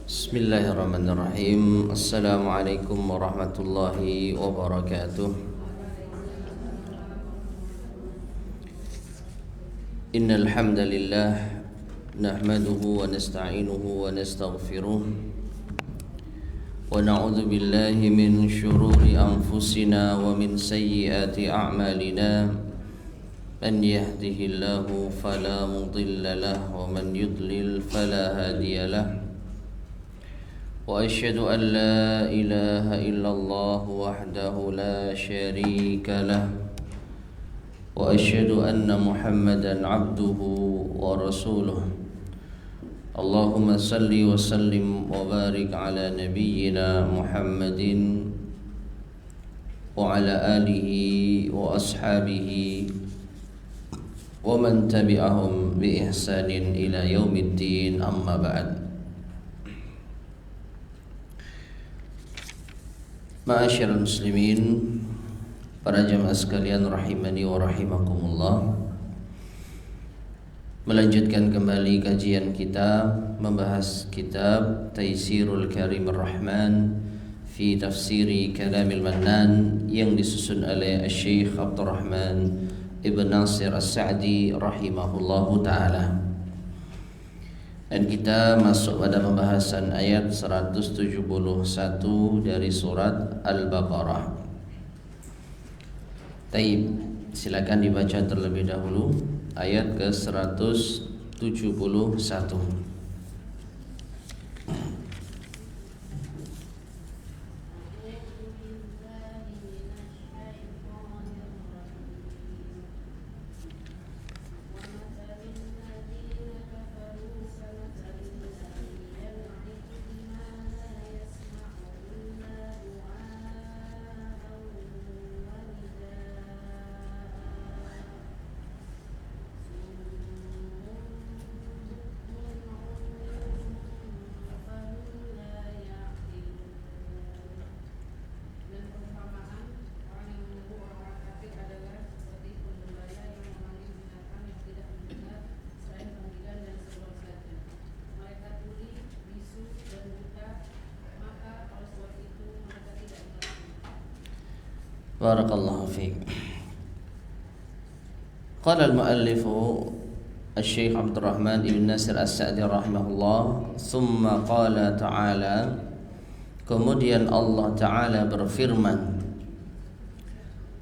Bismillahirrahmanirrahim. Assalamualaikum warahmatullahi wabarakatuh. Innal hamdalillah nahmaduhu wa nasta'inuhu wa nastaghfiruh wa na'udzu billahi min shururi anfusina wa min sayyiati a'malina. Man yahdihillahu fala mudilla lahu wa man yudlil fala hadiya lahu. وأشهد أن لا إله إلا الله وحده لا شريك له وأشهد أن محمدا عبده ورسوله. اللهم صل وسلم وبارك على نبينا محمد وعلى آله وأصحابه ومن تبعهم بإحسان إلى يوم الدين. أما بعد. Ma'asyiral muslimin, para jamaah sekalian rahimani wa rahimakumullah. Melanjutkan kembali kajian kita membahas kitab Taysirul Karimir Rahman fi Tafsiri Kalamil Mannan yang disusun oleh Syekh Abdurrahman Ibn Nasir As-Sa'di rahimahullahu ta'ala. Dan kita masuk pada pembahasan ayat 171 dari surat Al-Baqarah. Taib, silakan dibaca terlebih dahulu ayat ke 171. Barakallahu fiik. Qala al-muallif Syekh Abdurrahman Ibn Nasir As-Sa'di rahimahullah, thumma qala ta'ala, kemudian Allah Ta'ala berfirman,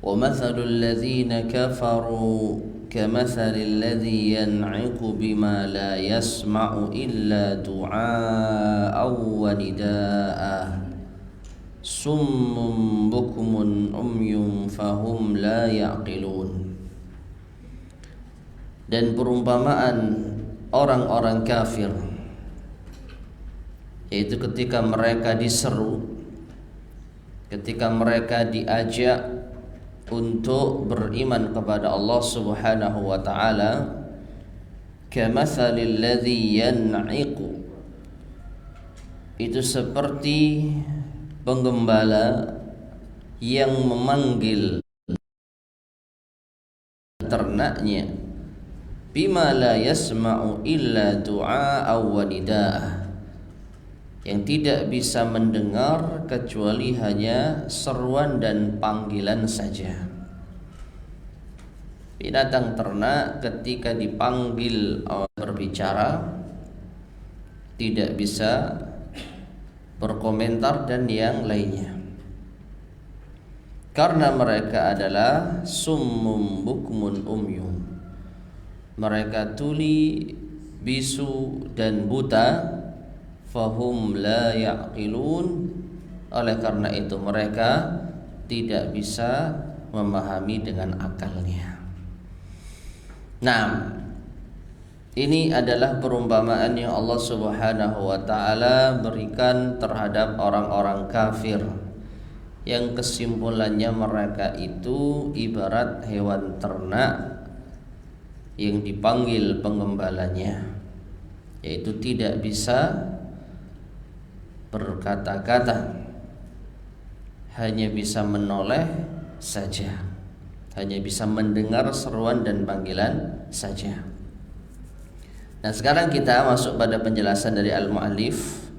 wa mathalul ladzina kafaru kamathalil ladzi yan'iqu bima la yasma'u illa du'a'an wa nidaa'an summun bukmun umyun fahum la ya'qilun. Dan perumpamaan orang-orang kafir, yaitu ketika mereka diseru, ketika mereka diajak untuk beriman kepada Allah Subhanahu wa ta'ala, kamathalil ladzi yan'iqu, itu seperti penggembala yang memanggil ternaknya, bima la yasma'u illa du'a wa nida'a, yang tidak bisa mendengar kecuali hanya seruan dan panggilan saja. Binatang ternak ketika dipanggil berbicara tidak bisa berkomentar dan yang lainnya, karena mereka adalah summum bukmun umyun, mereka tuli, bisu dan buta, fahum la ya'qilun, oleh karena itu mereka tidak bisa memahami dengan akalnya. Nah, ini adalah perumpamaan yang Allah Subhanahu wa ta'ala berikan terhadap orang-orang kafir, yang kesimpulannya mereka itu ibarat hewan ternak yang dipanggil penggembalanya, yaitu tidak bisa berkata-kata, hanya bisa menoleh saja, hanya bisa mendengar seruan dan panggilan saja. Nah, sekarang kita masuk pada penjelasan dari al-mu'allif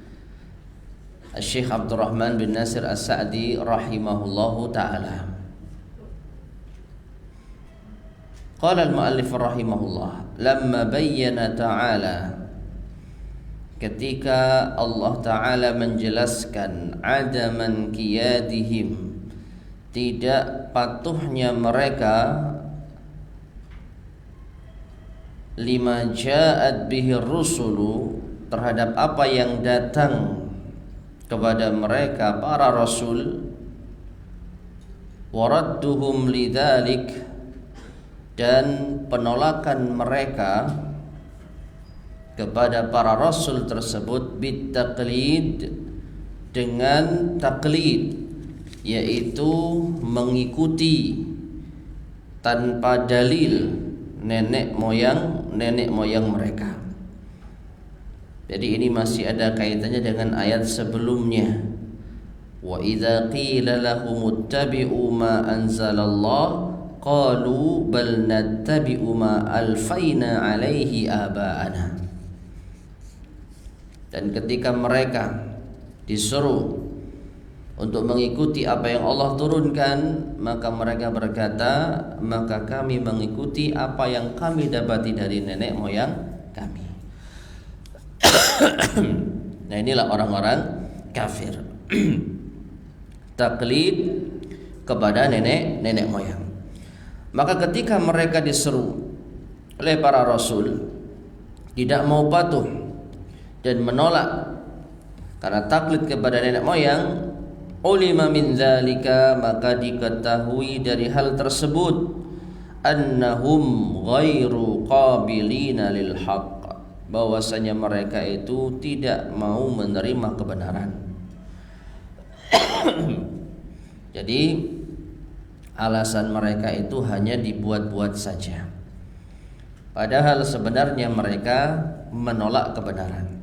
Syekh Abdurrahman bin Nasir As-Sa'di rahimahullahu ta'ala. Qala al-muallif rahimahullah, lamma bayyana ta'ala, ketika Allah Ta'ala menjelaskan adaman qiyadihim, tidak patuhnya mereka, lima ja'at bihi rusulu, terhadap apa yang datang kepada mereka para rasul, waradduhum lidzalik, dan penolakan mereka kepada para rasul tersebut bittaqlid, dengan taklid, yaitu mengikuti tanpa dalil nenek moyang mereka. Jadi ini masih ada kaitannya dengan ayat sebelumnya. Wa idza qila lahum ittabi'u ma anzalallah qalu bal nattabi'u ma alfaina alaihi aba'ana. Dan ketika mereka disuruh untuk mengikuti apa yang Allah turunkan, maka mereka berkata, maka kami mengikuti apa yang kami dapati dari nenek moyang kami. Nah, inilah orang-orang kafir. Taklid kepada nenek moyang. Maka ketika mereka diseru oleh para rasul tidak mau patuh dan menolak karena taklid kepada nenek moyang, ulima min dzalika, maka diketahui dari hal tersebut, annahum ghairu qabilina lil haqq, bahwasanya mereka itu tidak mau menerima kebenaran. Jadi alasan mereka itu hanya dibuat-buat saja, padahal sebenarnya mereka menolak kebenaran.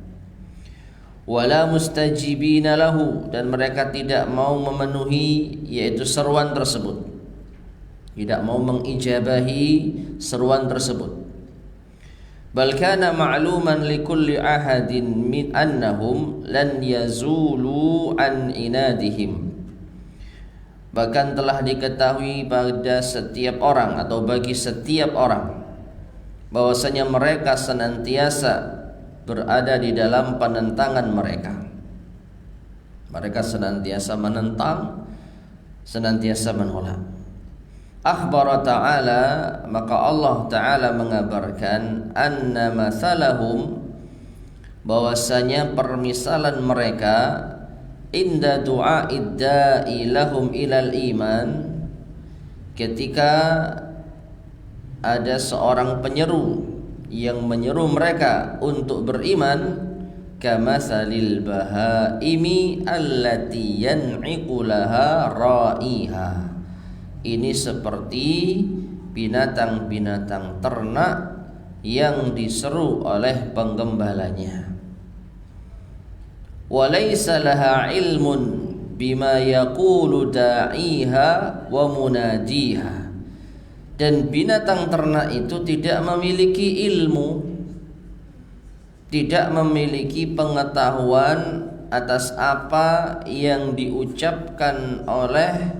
Wala mustajibina lahu, dan mereka tidak mau memenuhi yaitu seruan tersebut, tidak mau mengijabahi seruan tersebut. Bal kana ma'luman likulli ahadin min annahum lan yazulu an inadihim, bahkan telah diketahui pada setiap orang atau bagi setiap orang bahwasanya mereka senantiasa berada di dalam penentangan mereka. Mereka senantiasa menentang, senantiasa menolak. Akhbara ta'ala, maka Allah Ta'ala mengabarkan, anna mathalahum, bahwasanya permisalan mereka, inda du'a'id da'i lahum ilal iman, ketika ada seorang penyeru yang menyeru mereka untuk beriman, kamatsalil bahaimi allati yan'iqu laha ra'iha, ini seperti binatang-binatang ternak yang diseru oleh penggembalanya. Walaysa laha ilmun bima yaqulu da'iha wa munadiha, dan binatang ternak itu tidak memiliki ilmu, tidak memiliki pengetahuan atas apa yang diucapkan oleh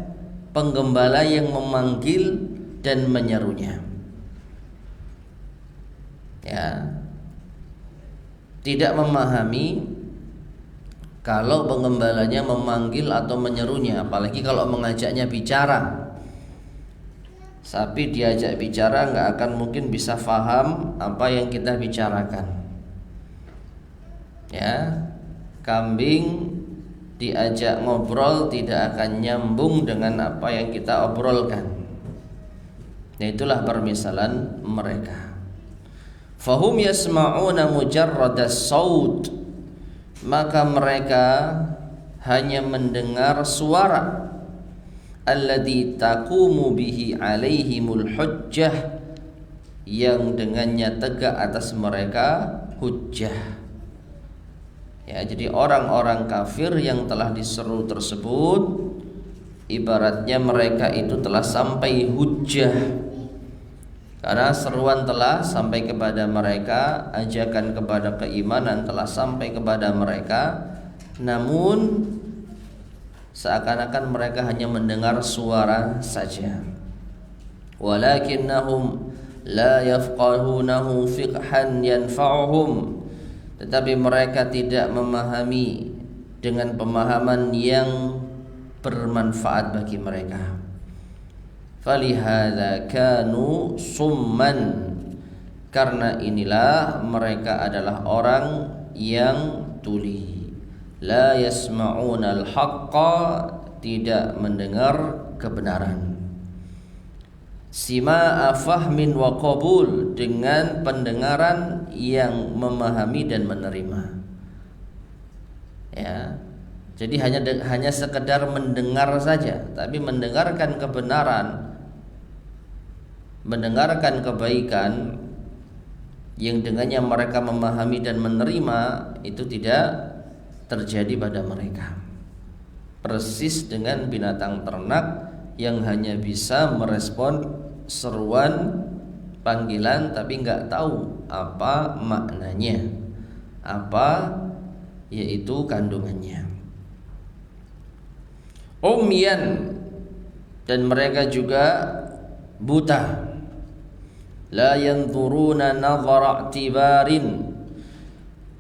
penggembala yang memanggil dan menyerunya. Ya, tidak memahami kalau penggembalanya memanggil atau menyerunya, apalagi kalau mengajaknya bicara. Sapi diajak bicara nggak akan mungkin bisa faham apa yang kita bicarakan. Ya, kambing diajak ngobrol tidak akan nyambung dengan apa yang kita obrolkan. Nah, itulah permisalan mereka. Fahum yasma'una mujarradas saut, maka mereka hanya mendengar suara, alladzi taqumu bihi alaihimul hujjah, yang dengannya tegak atas mereka hujjah. Ya, jadi orang-orang kafir yang telah diseru tersebut, ibaratnya mereka itu telah sampai hujjah, karena seruan telah sampai kepada mereka, ajakan kepada keimanan telah sampai kepada mereka, namun seakan-akan mereka hanya mendengar suara saja. Walakinnahum la yafqahunahu fiqhan yanfa'uhum, tetapi mereka tidak memahami dengan pemahaman yang bermanfaat bagi mereka. Falihadza kanu summan, karena inilah mereka adalah orang yang tuli. La yasma'una al-haqqa, tidak mendengar kebenaran. Sima'a fahmin wa qabul, dengan pendengaran yang memahami dan menerima. Ya. Jadi hanya sekedar mendengar saja, tapi mendengarkan kebenaran, mendengarkan kebaikan yang dengannya mereka memahami dan menerima, itu tidak terjadi pada mereka. Persis dengan binatang ternak yang hanya bisa merespon seruan panggilan tapi nggak tahu apa maknanya, apa yaitu kandungannya. Umyan, dan mereka juga buta. La yanzuruna nazara i'tibarin,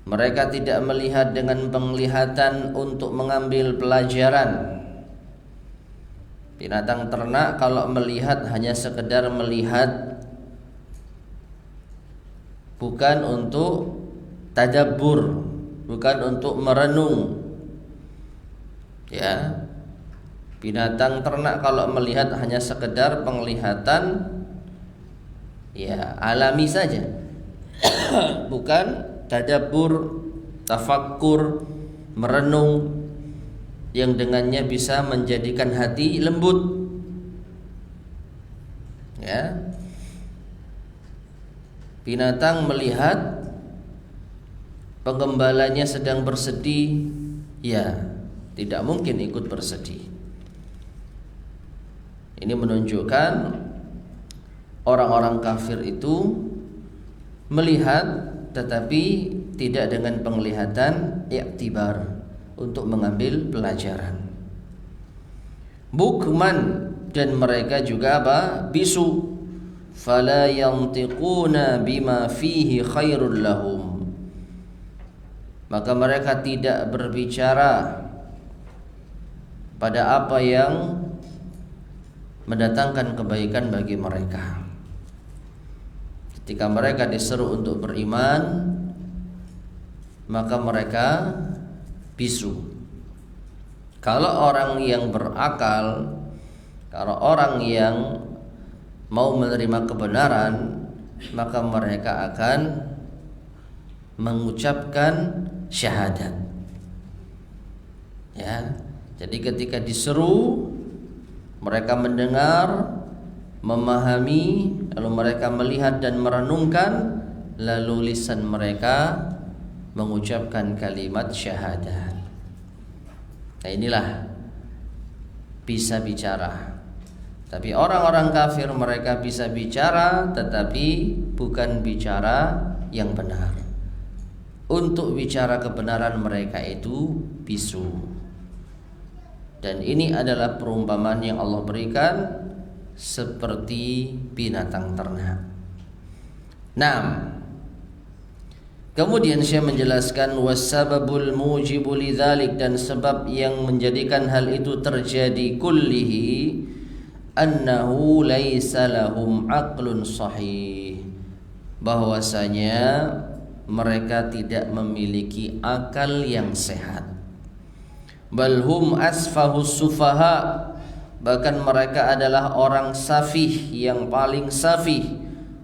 mereka tidak melihat dengan penglihatan untuk mengambil pelajaran. Binatang ternak kalau melihat hanya sekedar melihat, bukan untuk tadabbur, bukan untuk merenung. Ya. Binatang ternak kalau melihat hanya sekedar penglihatan, ya alami saja, bukan tadabbur, tafakkur, merenung yang dengannya bisa menjadikan hati lembut. Ya. Binatang melihat penggembalanya sedang bersedih, ya tidak mungkin ikut bersedih. Ini menunjukkan orang-orang kafir itu melihat tetapi tidak dengan penglihatan i'tibar, untuk mengambil pelajaran. Bukman, dan mereka juga apa? Bisu. Fala yantiquna bima fihi khairul lahum, maka mereka tidak berbicara pada apa yang mendatangkan kebaikan bagi mereka. Ketika mereka diseru untuk beriman, maka mereka bisu. Kalau orang yang berakal, kalau orang yang mau menerima kebenaran, maka mereka akan mengucapkan syahadat. Ya, jadi ketika diseru, mereka mendengar, memahami, lalu mereka melihat dan merenungkan, lalu lisan mereka mengucapkan kalimat syahadat. Nah, inilah bisa bicara. Tapi orang-orang kafir mereka bisa bicara, tetapi bukan bicara yang benar. Untuk bicara kebenaran mereka itu bisu. Dan ini adalah perumpamaan yang Allah berikan seperti binatang ternak. Nah, kemudian saya menjelaskan wasababul mujibu lidzalik, dan sebab yang menjadikan hal itu terjadi kullihi annahu laisa lahum aqlun sahih, bahwasanya mereka tidak memiliki akal yang sehat. Balhum asfahus sufaha, bahkan mereka adalah orang safih yang paling safih.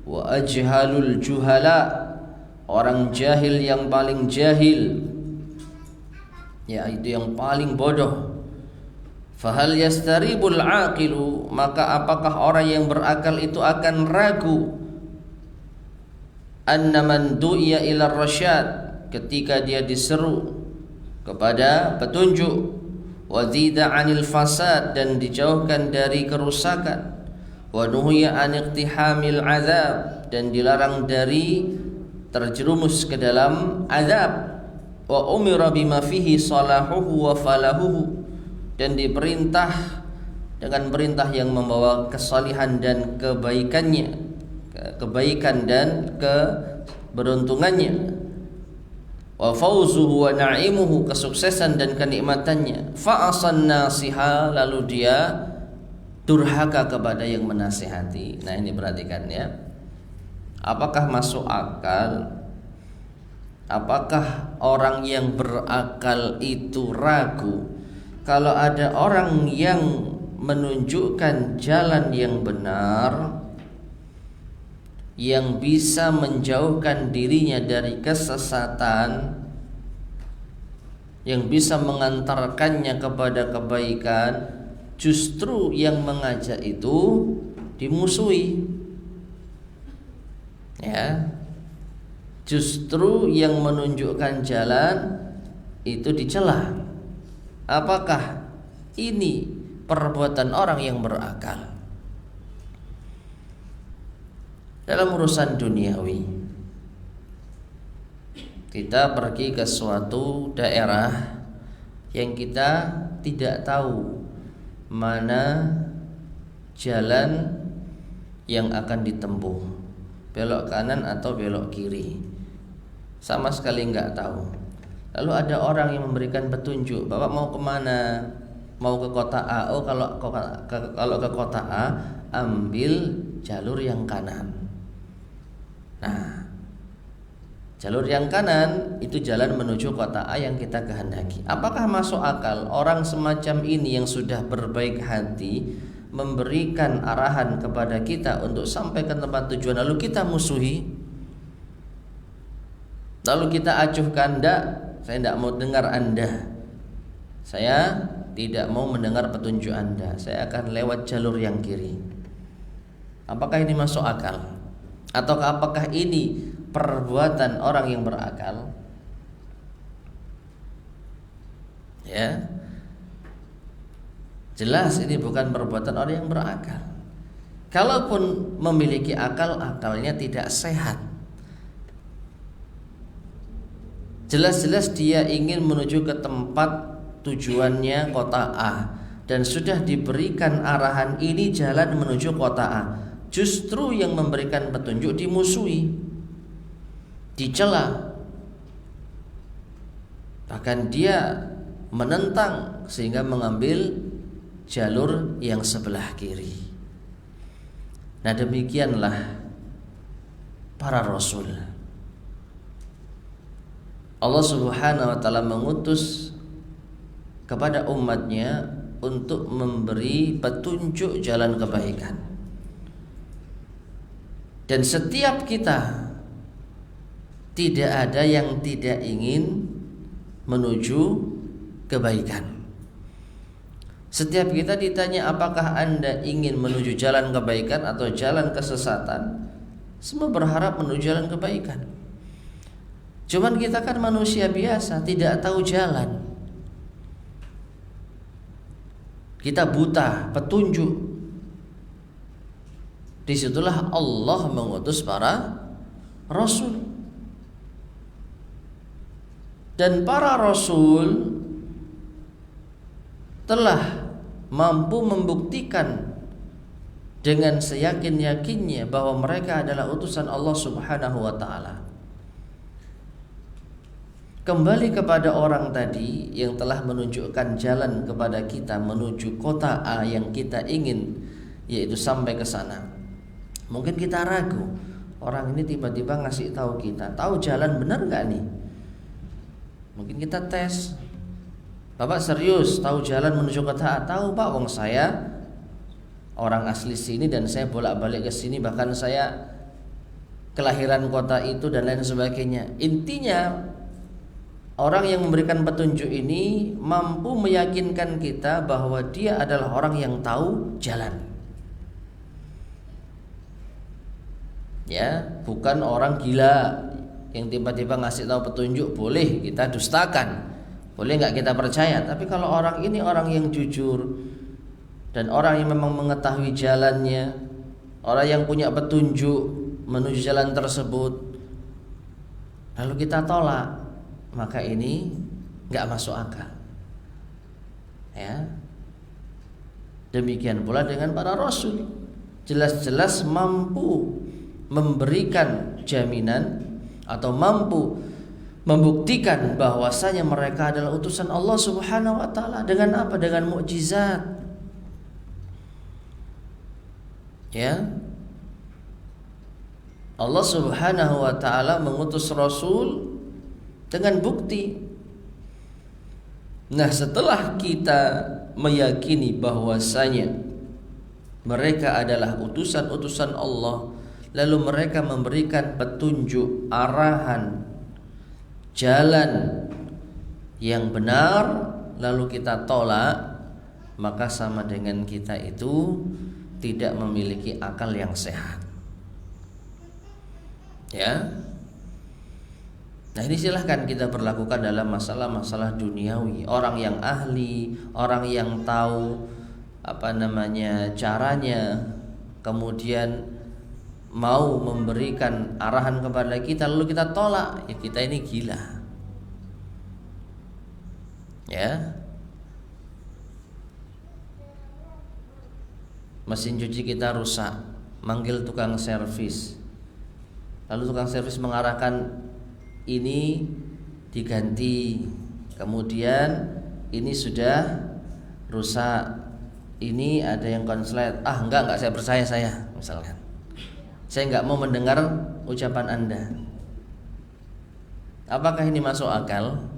Wa ajhalul juhala, orang jahil yang paling jahil, yaitu yang paling bodoh. Fahal yastaribul aqilu, maka apakah orang yang berakal itu akan ragu anna man du'iya ila rasyad, ketika dia diseru kepada petunjuk, wazida anil fasad, dan dijauhkan dari kerusakan, wa nuhiya an iqtihamil azab, dan dilarang dari terjerumus ke dalam azab, wa umira bima fihi salahuhu wa falahuhu, dan diperintah dengan perintah yang membawa kesalihan dan kebaikannya, kebaikan dan keberuntungannya, wa fauzuhu wa na'imuhu, kesuksesan dan kenikmatannya. Fa'asan nasiha, lalu dia durhaka kepada yang menasihati. Nah, ini perhatikan ya. Apakah masuk akal? Apakah orang yang berakal itu ragu kalau ada orang yang menunjukkan jalan yang benar, yang bisa menjauhkan dirinya dari kesesatan, yang bisa mengantarkannya kepada kebaikan, justru yang mengajak itu dimusuhi? Ya, justru yang menunjukkan jalan itu dicela. Apakah ini perbuatan orang yang berakal? Dalam urusan duniawi, kita pergi ke suatu daerah yang kita tidak tahu mana jalan yang akan ditempuh, belok kanan atau belok kiri, sama sekali nggak tahu. Lalu ada orang yang memberikan petunjuk, Bapak mau kemana? Mau ke kota A. Oh, kalau ke kota A, ambil jalur yang kanan. Nah, jalur yang kanan itu jalan menuju kota A yang kita kehendaki. Apakah masuk akal orang semacam ini yang sudah berbaik hati memberikan arahan kepada kita untuk sampai ke tempat tujuan, lalu kita musuhi, lalu kita acuhkan, enggak, saya tidak mau dengar Anda, saya tidak mau mendengar petunjuk Anda, saya akan lewat jalur yang kiri. Apakah ini masuk akal? Atau apakah ini perbuatan orang yang berakal? Ya, jelas ini bukan perbuatan orang yang berakal. Kalaupun memiliki akal, akalnya tidak sehat. Jelas-jelas dia ingin menuju ke tempat tujuannya kota A, dan sudah diberikan arahan ini jalan menuju kota A. Justru yang memberikan petunjuk dimusuhi, dicela, bahkan dia menentang sehingga mengambil jalur yang sebelah kiri. Nah, demikianlah para rasul. Allah Subhanahu wa ta'ala mengutus kepada umatnya untuk memberi petunjuk jalan kebaikan. Dan setiap kita, tidak ada yang tidak ingin menuju kebaikan. Setiap kita ditanya, apakah Anda ingin menuju jalan kebaikan atau jalan kesesatan? Semua berharap menuju jalan kebaikan. Cuman kita kan manusia biasa, tidak tahu jalan. Kita buta petunjuk. Disitulah Allah mengutus para rasul. Dan para rasul telah mampu membuktikan dengan seyakin-yakinnya bahwa mereka adalah utusan Allah Subhanahu wa ta'ala. Kembali kepada orang tadi yang telah menunjukkan jalan kepada kita menuju kota A yang kita ingin, yaitu sampai ke sana. Mungkin kita ragu, orang ini tiba-tiba ngasih tahu kita, tahu jalan benar nggak nih? Mungkin kita tes, Bapak serius tahu jalan menuju kota A? Tahu Pak, wong saya orang asli sini dan saya bolak-balik ke sini, bahkan saya kelahiran kota itu dan lain sebagainya. Intinya orang yang memberikan petunjuk ini mampu meyakinkan kita bahwa dia adalah orang yang tahu jalan. Ya, bukan orang gila yang tiba-tiba ngasih tahu petunjuk boleh kita dustakan, boleh nggak kita percaya. Tapi kalau orang ini orang yang jujur dan orang yang memang mengetahui jalannya, orang yang punya petunjuk menuju jalan tersebut, lalu kita tolak, maka ini nggak masuk akal. Ya. Demikian pula dengan para rasul, jelas-jelas mampu memberikan jaminan atau mampu membuktikan bahwasanya mereka adalah utusan Allah Subhanahu wa taala dengan apa? Dengan mukjizat. Ya. Allah Subhanahu wa taala mengutus rasul dengan bukti. Nah, setelah kita meyakini bahwasanya mereka adalah utusan-utusan Allah, lalu mereka memberikan petunjuk, arahan, jalan yang benar, lalu kita tolak, maka sama dengan kita itu tidak memiliki akal yang sehat. Ya. Nah, ini silahkan kita berlakukan dalam masalah-masalah duniawi. Orang yang ahli, orang yang tahu caranya, kemudian mau memberikan arahan kepada kita lalu kita tolak, ya kita ini gila. Ya. Mesin cuci kita rusak, manggil tukang servis. Lalu tukang servis mengarahkan ini diganti, kemudian ini sudah rusak, ini ada yang konslet. Enggak saya percaya, saya misalkan saya enggak mau mendengar ucapan Anda. Apakah ini masuk akal?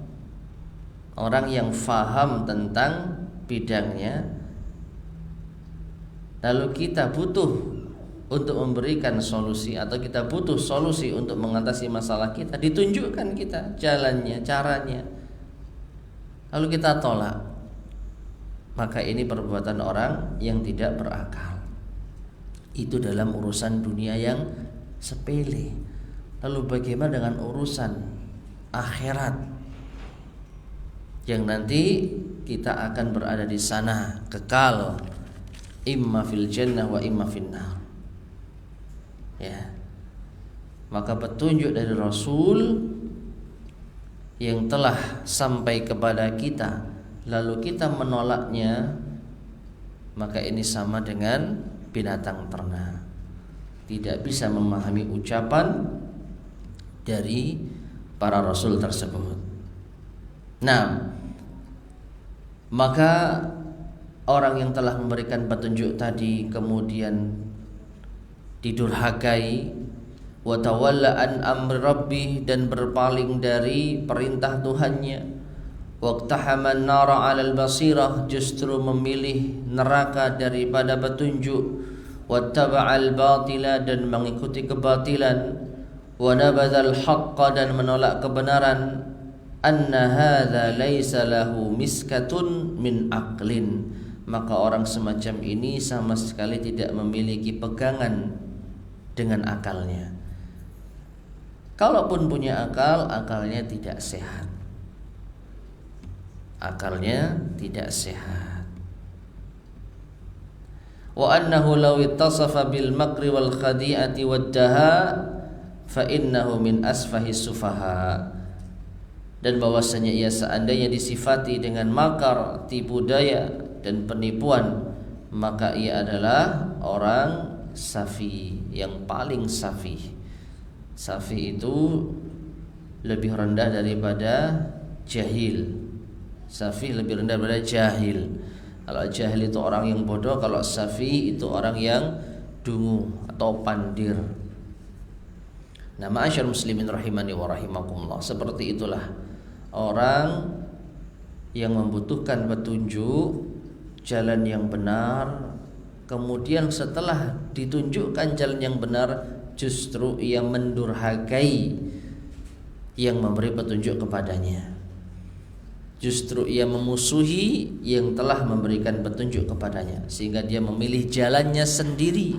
Orang yang faham tentang bidangnya, lalu kita butuh untuk memberikan solusi atau kita butuh solusi untuk mengatasi masalah kita, ditunjukkan kita jalannya, caranya, lalu kita tolak, maka ini perbuatan orang yang tidak berakal. Itu dalam urusan dunia yang sepele. Lalu bagaimana dengan urusan akhirat yang nanti kita akan berada di sana kekal, imma fil jannah wa imma fin nar. Ya. Maka petunjuk dari Rasul yang telah sampai kepada kita lalu kita menolaknya, maka ini sama dengan binatang ternak, tidak bisa memahami ucapan dari para rasul tersebut. Nah, maka orang yang telah memberikan petunjuk tadi kemudian didurhakai, wa tawalla an amri rabbih, dan berpaling dari perintah Tuhannya, waqtahaman nara 'alal basirah, justru memilih neraka daripada petunjuk, wattaba'al batila, dan mengikuti kebatilan, wa nabadzal haqqa, dan menolak kebenaran, anna hadza laisa lahu miskatun min aqlin, maka orang semacam ini sama sekali tidak memiliki pegangan dengan akalnya. Kalaupun punya akal, akalnya tidak sehat. Akalnya tidak sehat. Wa annahu law ittasafa bil makri wal khadi'ati wad daha fa innahu min asfahi sufaha. Dan bahwasanya ia seandainya disifati dengan makar, tipu daya dan penipuan, maka ia adalah orang safi, yang paling safi. Safi itu lebih rendah daripada jahil. Safi lebih rendah daripada jahil. Kalau jahil itu orang yang bodoh, kalau safi itu orang yang dungu atau pandir. Nah, ma'asyar muslimin rahimani wa rahimakumullah, seperti itulah orang yang membutuhkan petunjuk, jalan yang benar. Kemudian setelah ditunjukkan jalan yang benar, justru ia mendurhakai yang memberi petunjuk kepadanya. Justru ia memusuhi yang telah memberikan petunjuk kepadanya, sehingga dia memilih jalannya sendiri,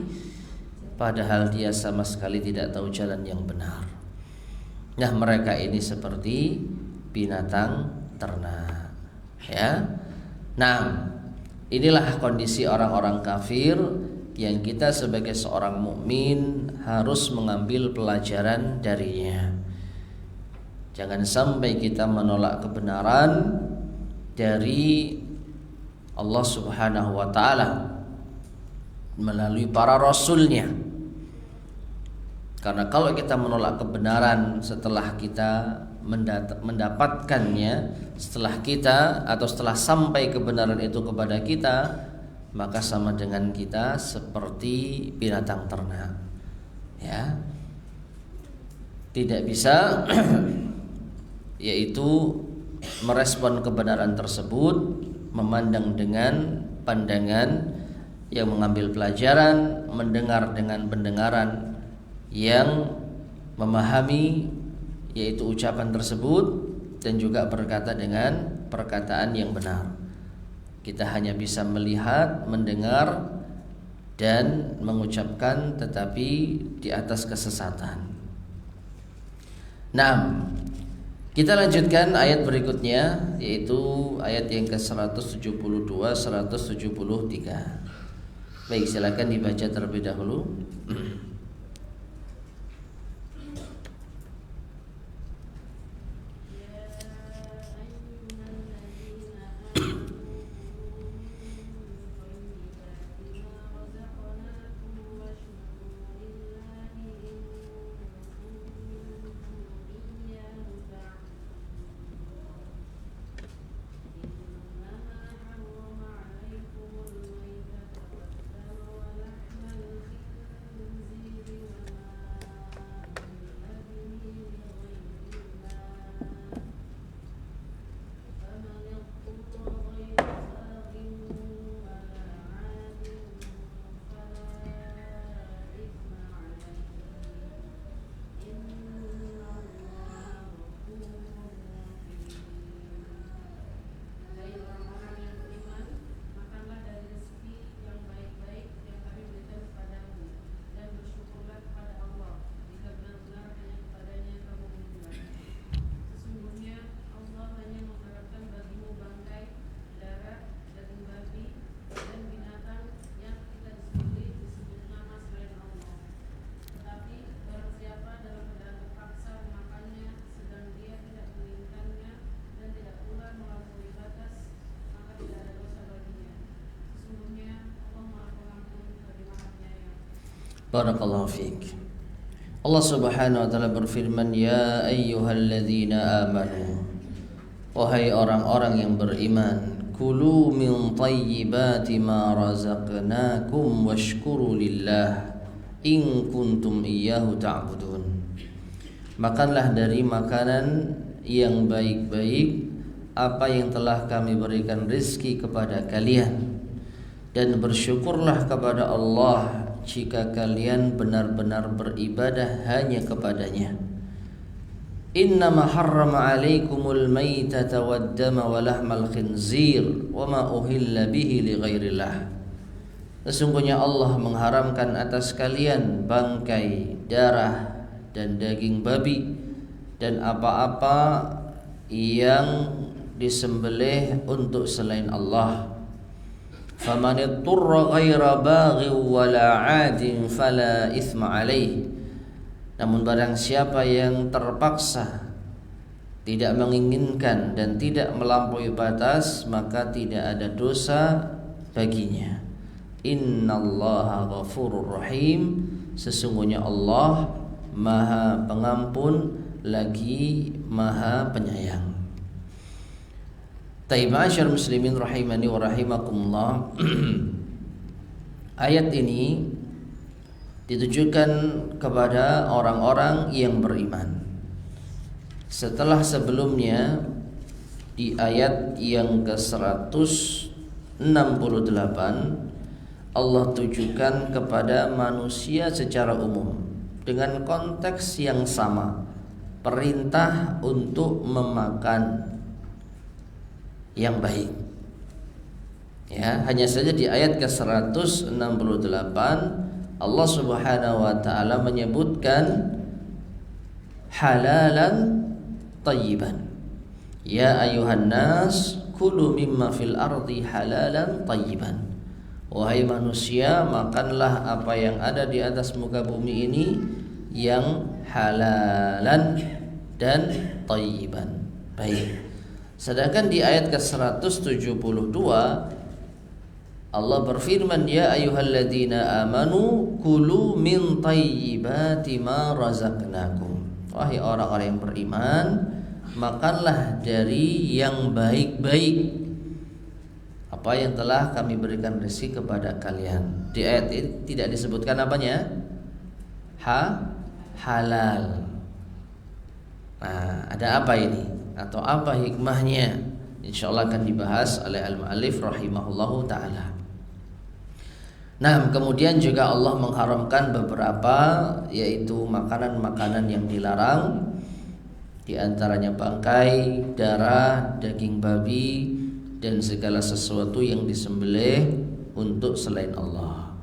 padahal dia sama sekali tidak tahu jalan yang benar. Nah, mereka ini seperti binatang ternak. Ya. Nah, inilah kondisi orang-orang kafir yang kita sebagai seorang mukmin harus mengambil pelajaran darinya. Jangan sampai kita menolak kebenaran dari Allah Subhanahu wa taala melalui para rasulnya. Karena kalau kita menolak kebenaran setelah kita mendapatkannya, setelah kita atau setelah sampai kebenaran itu kepada kita, maka sama dengan kita seperti binatang ternak. Ya. Tidak bisa yaitu merespon kebenaran tersebut, memandang dengan pandangan yang mengambil pelajaran, mendengar dengan pendengaran yang memahami yaitu ucapan tersebut, dan juga berkata dengan perkataan yang benar. Kita hanya bisa melihat, mendengar, dan mengucapkan, tetapi di atas kesesatan. Nah, kita lanjutkan ayat berikutnya, yaitu ayat yang ke-172, 173. Baik, silakan dibaca terlebih dahulu. Barakallahu fiik. Allah Subhanahu wa taala berfirman, ya ayyuhalladzina amanu, wahai orang-orang yang beriman, kulu min thayyibati ma razaqnakum washkuru lillah in kuntum iyyahu ta'budun. Makanlah dari makanan yang baik-baik apa yang telah kami berikan rizki kepada kalian, dan bersyukurlah kepada Allah jika kalian benar-benar beribadah hanya kepadanya. Innama harrama alaikumul maitata waddama wa lahmal khinzir wa ma uhilla bihi li ghairillah. Sesungguhnya Allah mengharamkan atas kalian bangkai, darah, dan daging babi, dan apa-apa yang disembelih untuk selain Allah. Faman ittara ghaira baghi wala 'adin fala itsma 'alaih. Namun barang siapa yang terpaksa, tidak menginginkan dan tidak melampaui batas, maka tidak ada dosa baginya. Innallaha ghafurur rahim. Sesungguhnya Allah Maha Pengampun lagi Maha Penyayang. Taib ma'asyar muslimin rahimani wa rahimakumullah. Ayat ini ditujukan kepada orang-orang yang beriman. Setelah sebelumnya di ayat yang ke-168 Allah tujukan kepada manusia secara umum dengan konteks yang sama, perintah untuk memakan yang baik. Ya, hanya saja di ayat ke-168 Allah Subhanahu wa taala menyebutkan halalan thayyiban. Ya ayuhan nas kulu mimma fil ardi halalan thayyiban. Wahai manusia, makanlah apa yang ada di atas muka bumi ini yang halalan dan thayyiban. Baik. Sedangkan di ayat ke-172 Allah berfirman, ya ayyuhalladzina amanu kulu min thayyibati ma razaqnakum. Wahai orang-orang yang beriman, makanlah dari yang baik-baik apa yang telah kami berikan rezeki kepada kalian. Di ayat ini tidak disebutkan apanya? Halal. Nah, ada apa ini? Atau apa hikmahnya? Insyaallah akan dibahas oleh al-mu'allif rahimahullahu ta'ala. Nah, kemudian juga Allah mengharamkan beberapa, yaitu makanan-makanan yang dilarang. Di antaranya bangkai, darah, daging babi, dan segala sesuatu yang disembelih untuk selain Allah.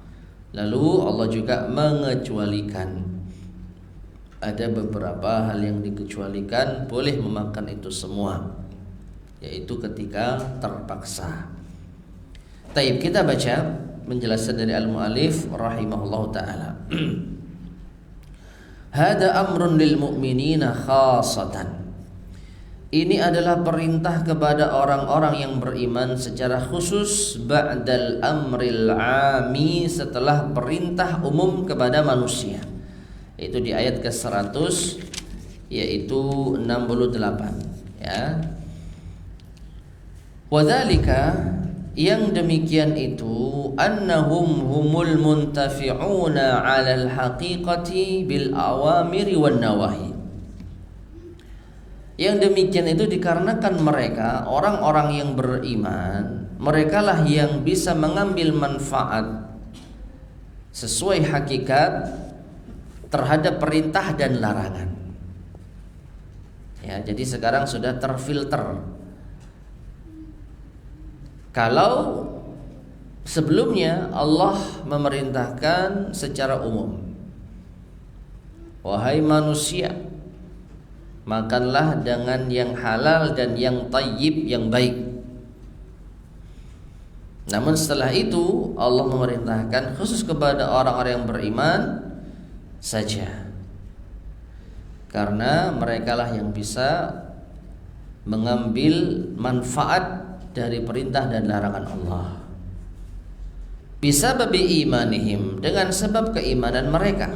Lalu Allah juga mengecualikan, ada beberapa hal yang dikecualikan, boleh memakan itu semua, yaitu ketika terpaksa. Taib, kita baca penjelasan dari al-mu'allif rahimahullahu ta'ala. Hada amrun lil mu'minina khasatan. Ini adalah perintah kepada orang-orang yang beriman secara khusus, ba'dal amril 'ami, setelah perintah umum kepada manusia. Itu di ayat ke-100, yaitu 68, ya. Wadzalika, yang demikian itu, annahum humul muntafi'una 'alal haqiqati bil awamiri wan nawahi. Yang demikian itu dikarenakan mereka, orang-orang yang beriman, merekalah yang bisa mengambil manfaat sesuai hakikat terhadap perintah dan larangan. Ya, jadi sekarang sudah terfilter. Kalau sebelumnya Allah memerintahkan secara umum, wahai manusia, makanlah dengan yang halal dan yang thayyib, yang baik. Namun setelah itu Allah memerintahkan khusus kepada orang-orang yang beriman saja, karena merekalah yang bisa mengambil manfaat dari perintah dan larangan Allah. Bisa babi imanihim, dengan sebab keimanan mereka.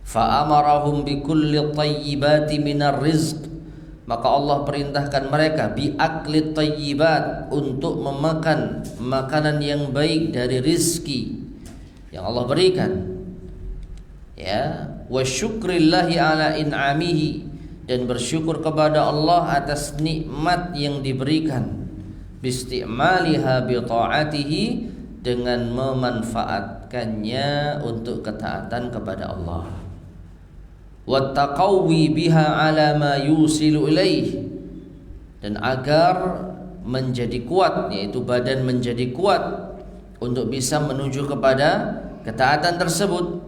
Fa'amarahum bikulli tayyibati minar rizq, maka Allah perintahkan mereka biakli tayyibat, untuk memakan makanan yang baik dari rizki yang Allah berikan, ya. Wa syukrillahi ala in'amihi, dan bersyukur kepada Allah atas nikmat yang diberikan, bisti'maliha bi ta'atihi, dengan memanfaatkannya untuk ketaatan kepada Allah. Wattaqawi biha ala ma yusilu ilaih, dan agar menjadi kuat, yaitu badan menjadi kuat untuk bisa menuju kepada ketaatan tersebut.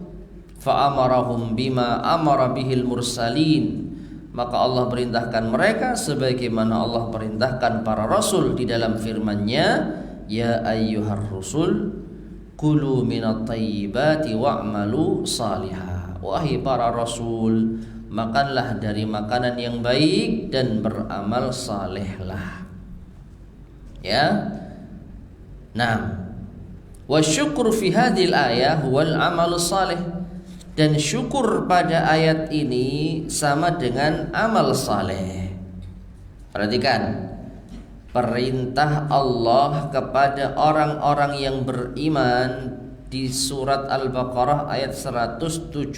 Fa'amarahum bima amara bihil mursalin, maka Allah perintahkan mereka sebagaimana Allah perintahkan para rasul di dalam firman-Nya, ya ayyuhar rusul kulu minat thayyibati wa'malu salihah. Wahai para rasul, makanlah dari makanan yang baik dan beramal salehlah. Ya. Nah, wa syukur fi hadhil ayah wal amal salih, dan syukur pada ayat ini sama dengan amal saleh. Perhatikan, perintah Allah kepada orang-orang yang beriman di surat Al-Baqarah ayat 172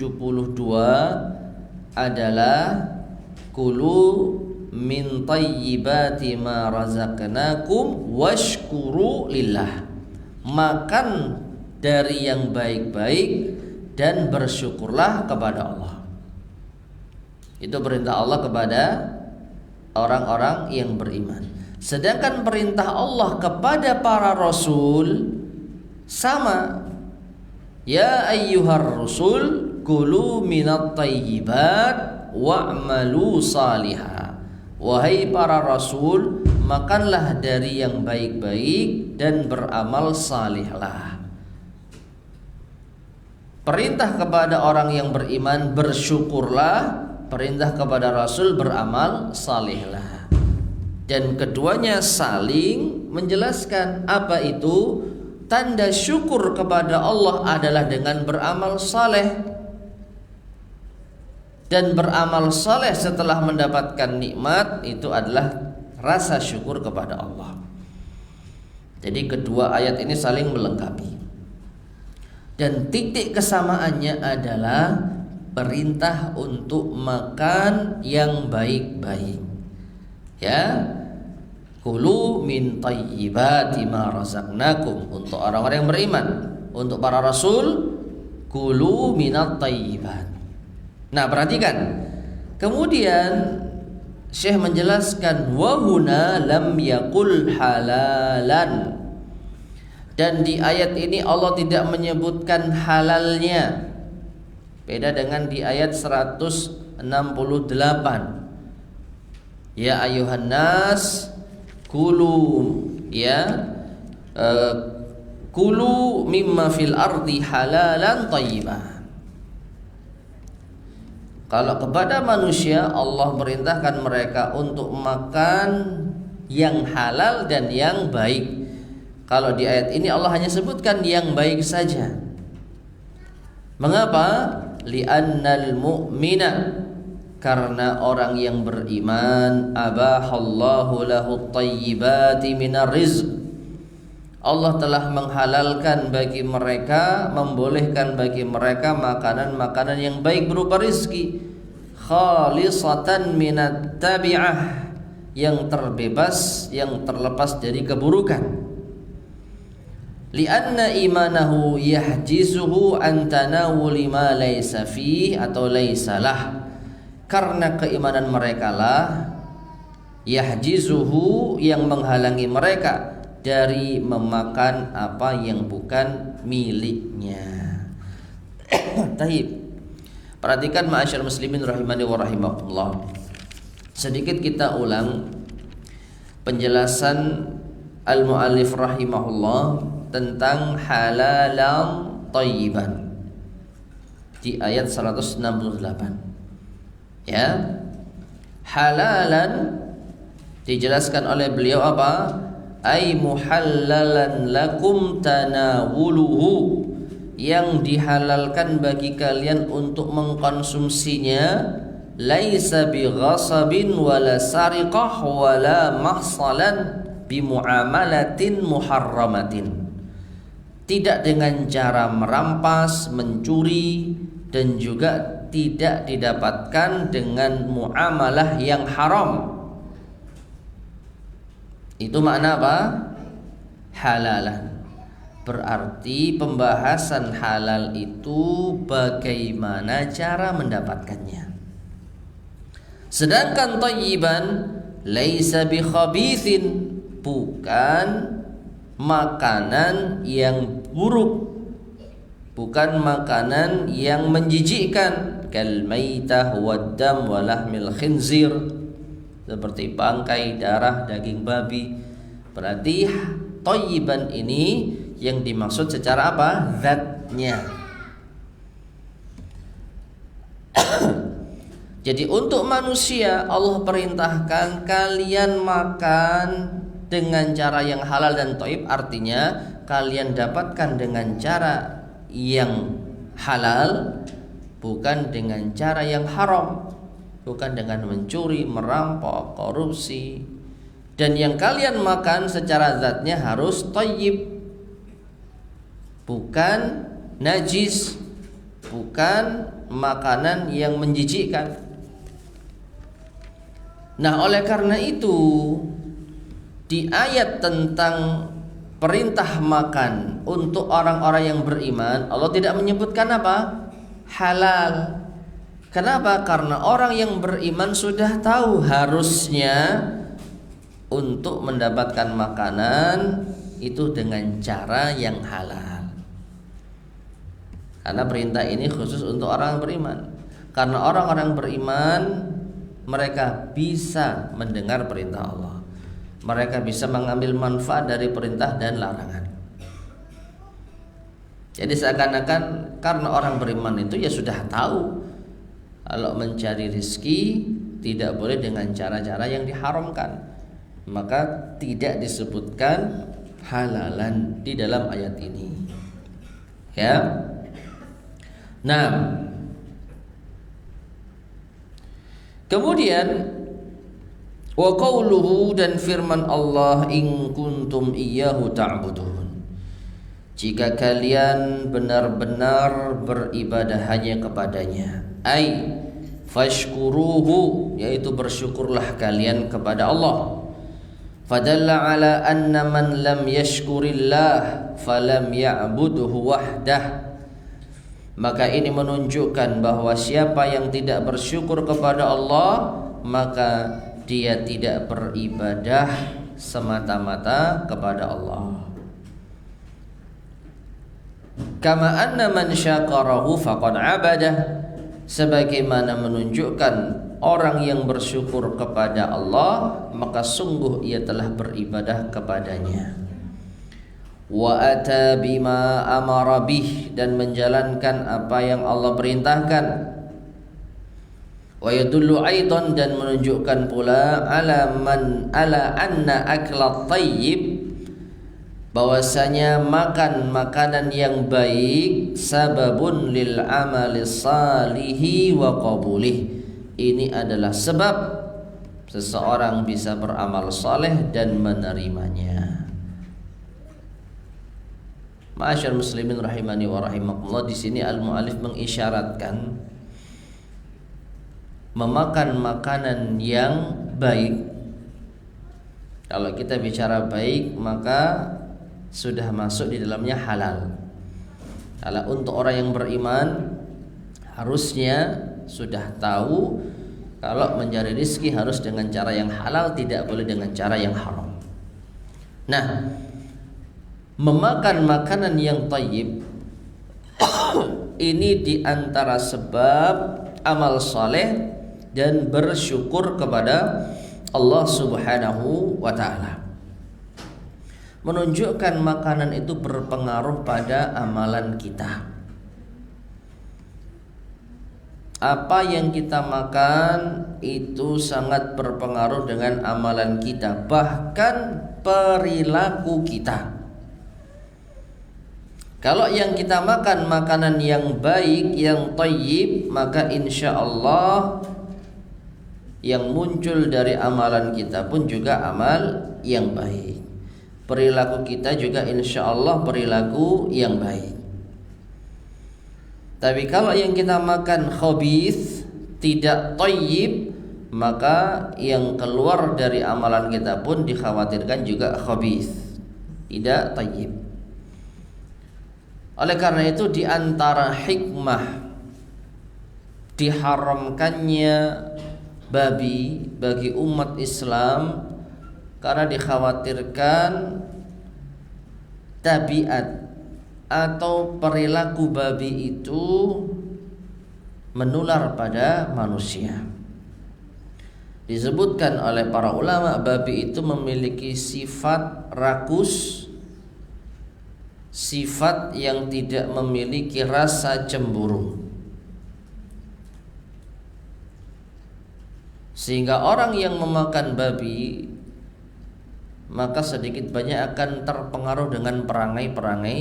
adalah kulu min thayyibati ma razaqnakum washkuru lillah, makan dari yang baik-baik dan bersyukurlah kepada Allah. Itu perintah Allah kepada orang-orang yang beriman. Sedangkan perintah Allah kepada para rasul sama, ya ayyuhar rusul kulu minat thayyibat wa'malu salihah. Wahai para rasul, makanlah dari yang baik-baik dan beramal salihlah. Perintah kepada orang yang beriman, bersyukurlah. perintah kepada Rasul beramal salehlah. Dan keduanya saling menjelaskan apa itu tanda syukur kepada Allah adalah dengan beramal saleh. Dan beramal saleh setelah mendapatkan nikmat itu adalah rasa syukur kepada Allah. Jadi kedua ayat ini saling melengkapi. Dan titik kesamaannya adalah perintah untuk makan yang baik-baik. Ya. Kulu min thayyibati ma razaqnakum, untuk orang-orang yang beriman. Untuk para rasul, kulu minat thayyibat. Nah, perhatikan. Kemudian Syekh menjelaskan wa huna lam yaqul halalan. Dan di ayat ini Allah tidak menyebutkan halalnya. Beda dengan di ayat 168. Ya ayuhan nas kulu kulu mimma fil ardi halalan thayyiban. Kalau kepada manusia Allah perintahkan mereka untuk makan yang halal dan yang baik. Kalau di ayat ini Allah hanya sebutkan yang baik saja. Mengapa? Li'annal mu'mina, karena orang yang beriman abahallahu lahu thayyibati minar rizq. Allah telah menghalalkan bagi mereka, membolehkan bagi mereka makanan-makanan yang baik berupa rizki, khalisatan minat tabi'ah, yang terbebas, yang terlepas dari keburukan. Lianna imanahu yahjizuhu an tanawuli ma laysa fih atau laysa lah, karena keimanan mereka lah yahjizuhu, yang menghalangi mereka dari memakan apa yang bukan miliknya. Taib. Perhatikan ma'asyar muslimin rahimani wa rahimakumullah. Sedikit kita ulang penjelasan al-muallif rahimahullah tentang halalan thayyiban di ayat 168. Ya. Halalan dijelaskan oleh beliau apa? Ay muhallalan lakum tanawuluhu, yang dihalalkan bagi kalian untuk mengkonsumsinya, laisa bighasabin wala sariqah wala mahsalan bimuamalatin muharramatin, tidak dengan cara merampas, mencuri, dan juga tidak didapatkan dengan muamalah yang haram. Itu makna apa? Halalan. Berarti pembahasan halal itu bagaimana cara mendapatkannya. Sedangkan thayyiban laisa bi khabithin, bukan makanan yang buruk, bukan makanan yang menjijikkan, kal maitah wad dam wa lahmil khinzir, seperti bangkai, darah, daging babi. Berarti thayyiban ini yang dimaksud secara apa? Zatnya. Jadi untuk manusia Allah perintahkan kalian makan dengan cara yang halal dan thayyib, artinya kalian dapatkan dengan cara yang halal, bukan dengan cara yang haram, bukan dengan mencuri, merampok, korupsi. Dan yang kalian makan secara zatnya harus thayyib, bukan najis, bukan makanan yang menjijikkan. Nah, oleh karena itu di ayat tentang perintah makan untuk orang-orang yang beriman, Allah tidak menyebutkan apa? Halal. Kenapa? Karena orang yang beriman sudah tahu harusnya untuk mendapatkan makanan itu dengan cara yang halal. Karena perintah ini khusus untuk orang yang beriman. Karena orang-orang beriman mereka bisa mendengar perintah Allah. Mereka bisa mengambil manfaat dari perintah dan larangan. Jadi seakan-akan karena orang beriman itu ya sudah tahu Kalau mencari rizki tidak boleh dengan cara-cara yang diharamkan, maka tidak disebutkan halalan di dalam ayat ini. Ya. Nah, kemudian wa qauluhu, dan firman Allah, in kuntum iyyahu ta'budun, jika kalian benar-benar beribadah hanya kepadanya, ai fashkuruhu, yaitu bersyukurlah kalian kepada Allah. Fadalla ala anna man lam yashkurillah falam ya'budhu wahdah, maka ini menunjukkan bahwa siapa yang tidak bersyukur kepada Allah, maka dia tidak beribadah semata-mata kepada Allah. Kama anna man syakarahu faqad abadah, sebagaimana menunjukkan orang yang bersyukur kepada Allah, maka sungguh ia telah beribadah kepadanya. Wa ata bima amara bih, dan menjalankan apa yang Allah perintahkan. Wa yadullu aidan, dan menunjukkan pula ala anna akla thayyib, bahwasanya makan makanan yang baik sababun lil amali salihi wa qabulih, ini adalah sebab seseorang bisa beramal saleh dan menerimanya. Ma'asyar muslimin rahimani wa rahimakumullah, di sini al-mu'allif mengisyaratkan memakan makanan yang baik. Kalau kita bicara baik, maka sudah masuk di dalamnya halal. Kalau untuk orang yang beriman, harusnya sudah tahu kalau mencari rezeki harus dengan cara yang halal, tidak boleh dengan cara yang haram. Nah, memakan makanan yang thayyib ini diantara sebab amal saleh dan bersyukur kepada Allah Subhanahu wa ta'ala. Menunjukkan makanan itu berpengaruh pada amalan kita. Apa yang kita makan itu sangat berpengaruh dengan amalan kita, bahkan perilaku kita. Kalau yang kita makan makanan yang baik, yang thayyib, maka insya Allah yang muncul dari amalan kita pun juga amal yang baik. Perilaku kita juga insya Allah perilaku yang baik. Tapi kalau yang kita makan khabith, tidak thayyib, maka yang keluar dari amalan kita pun dikhawatirkan juga khabith, tidak thayyib. Oleh karena itu, di antara hikmah diharamkannya babi bagi umat Islam, karena dikhawatirkan tabiat atau perilaku babi itu menular pada manusia. Disebutkan oleh para ulama, babi itu memiliki sifat rakus, sifat yang tidak memiliki rasa cemburu, sehingga orang yang memakan babi maka sedikit banyak akan terpengaruh dengan perangai-perangai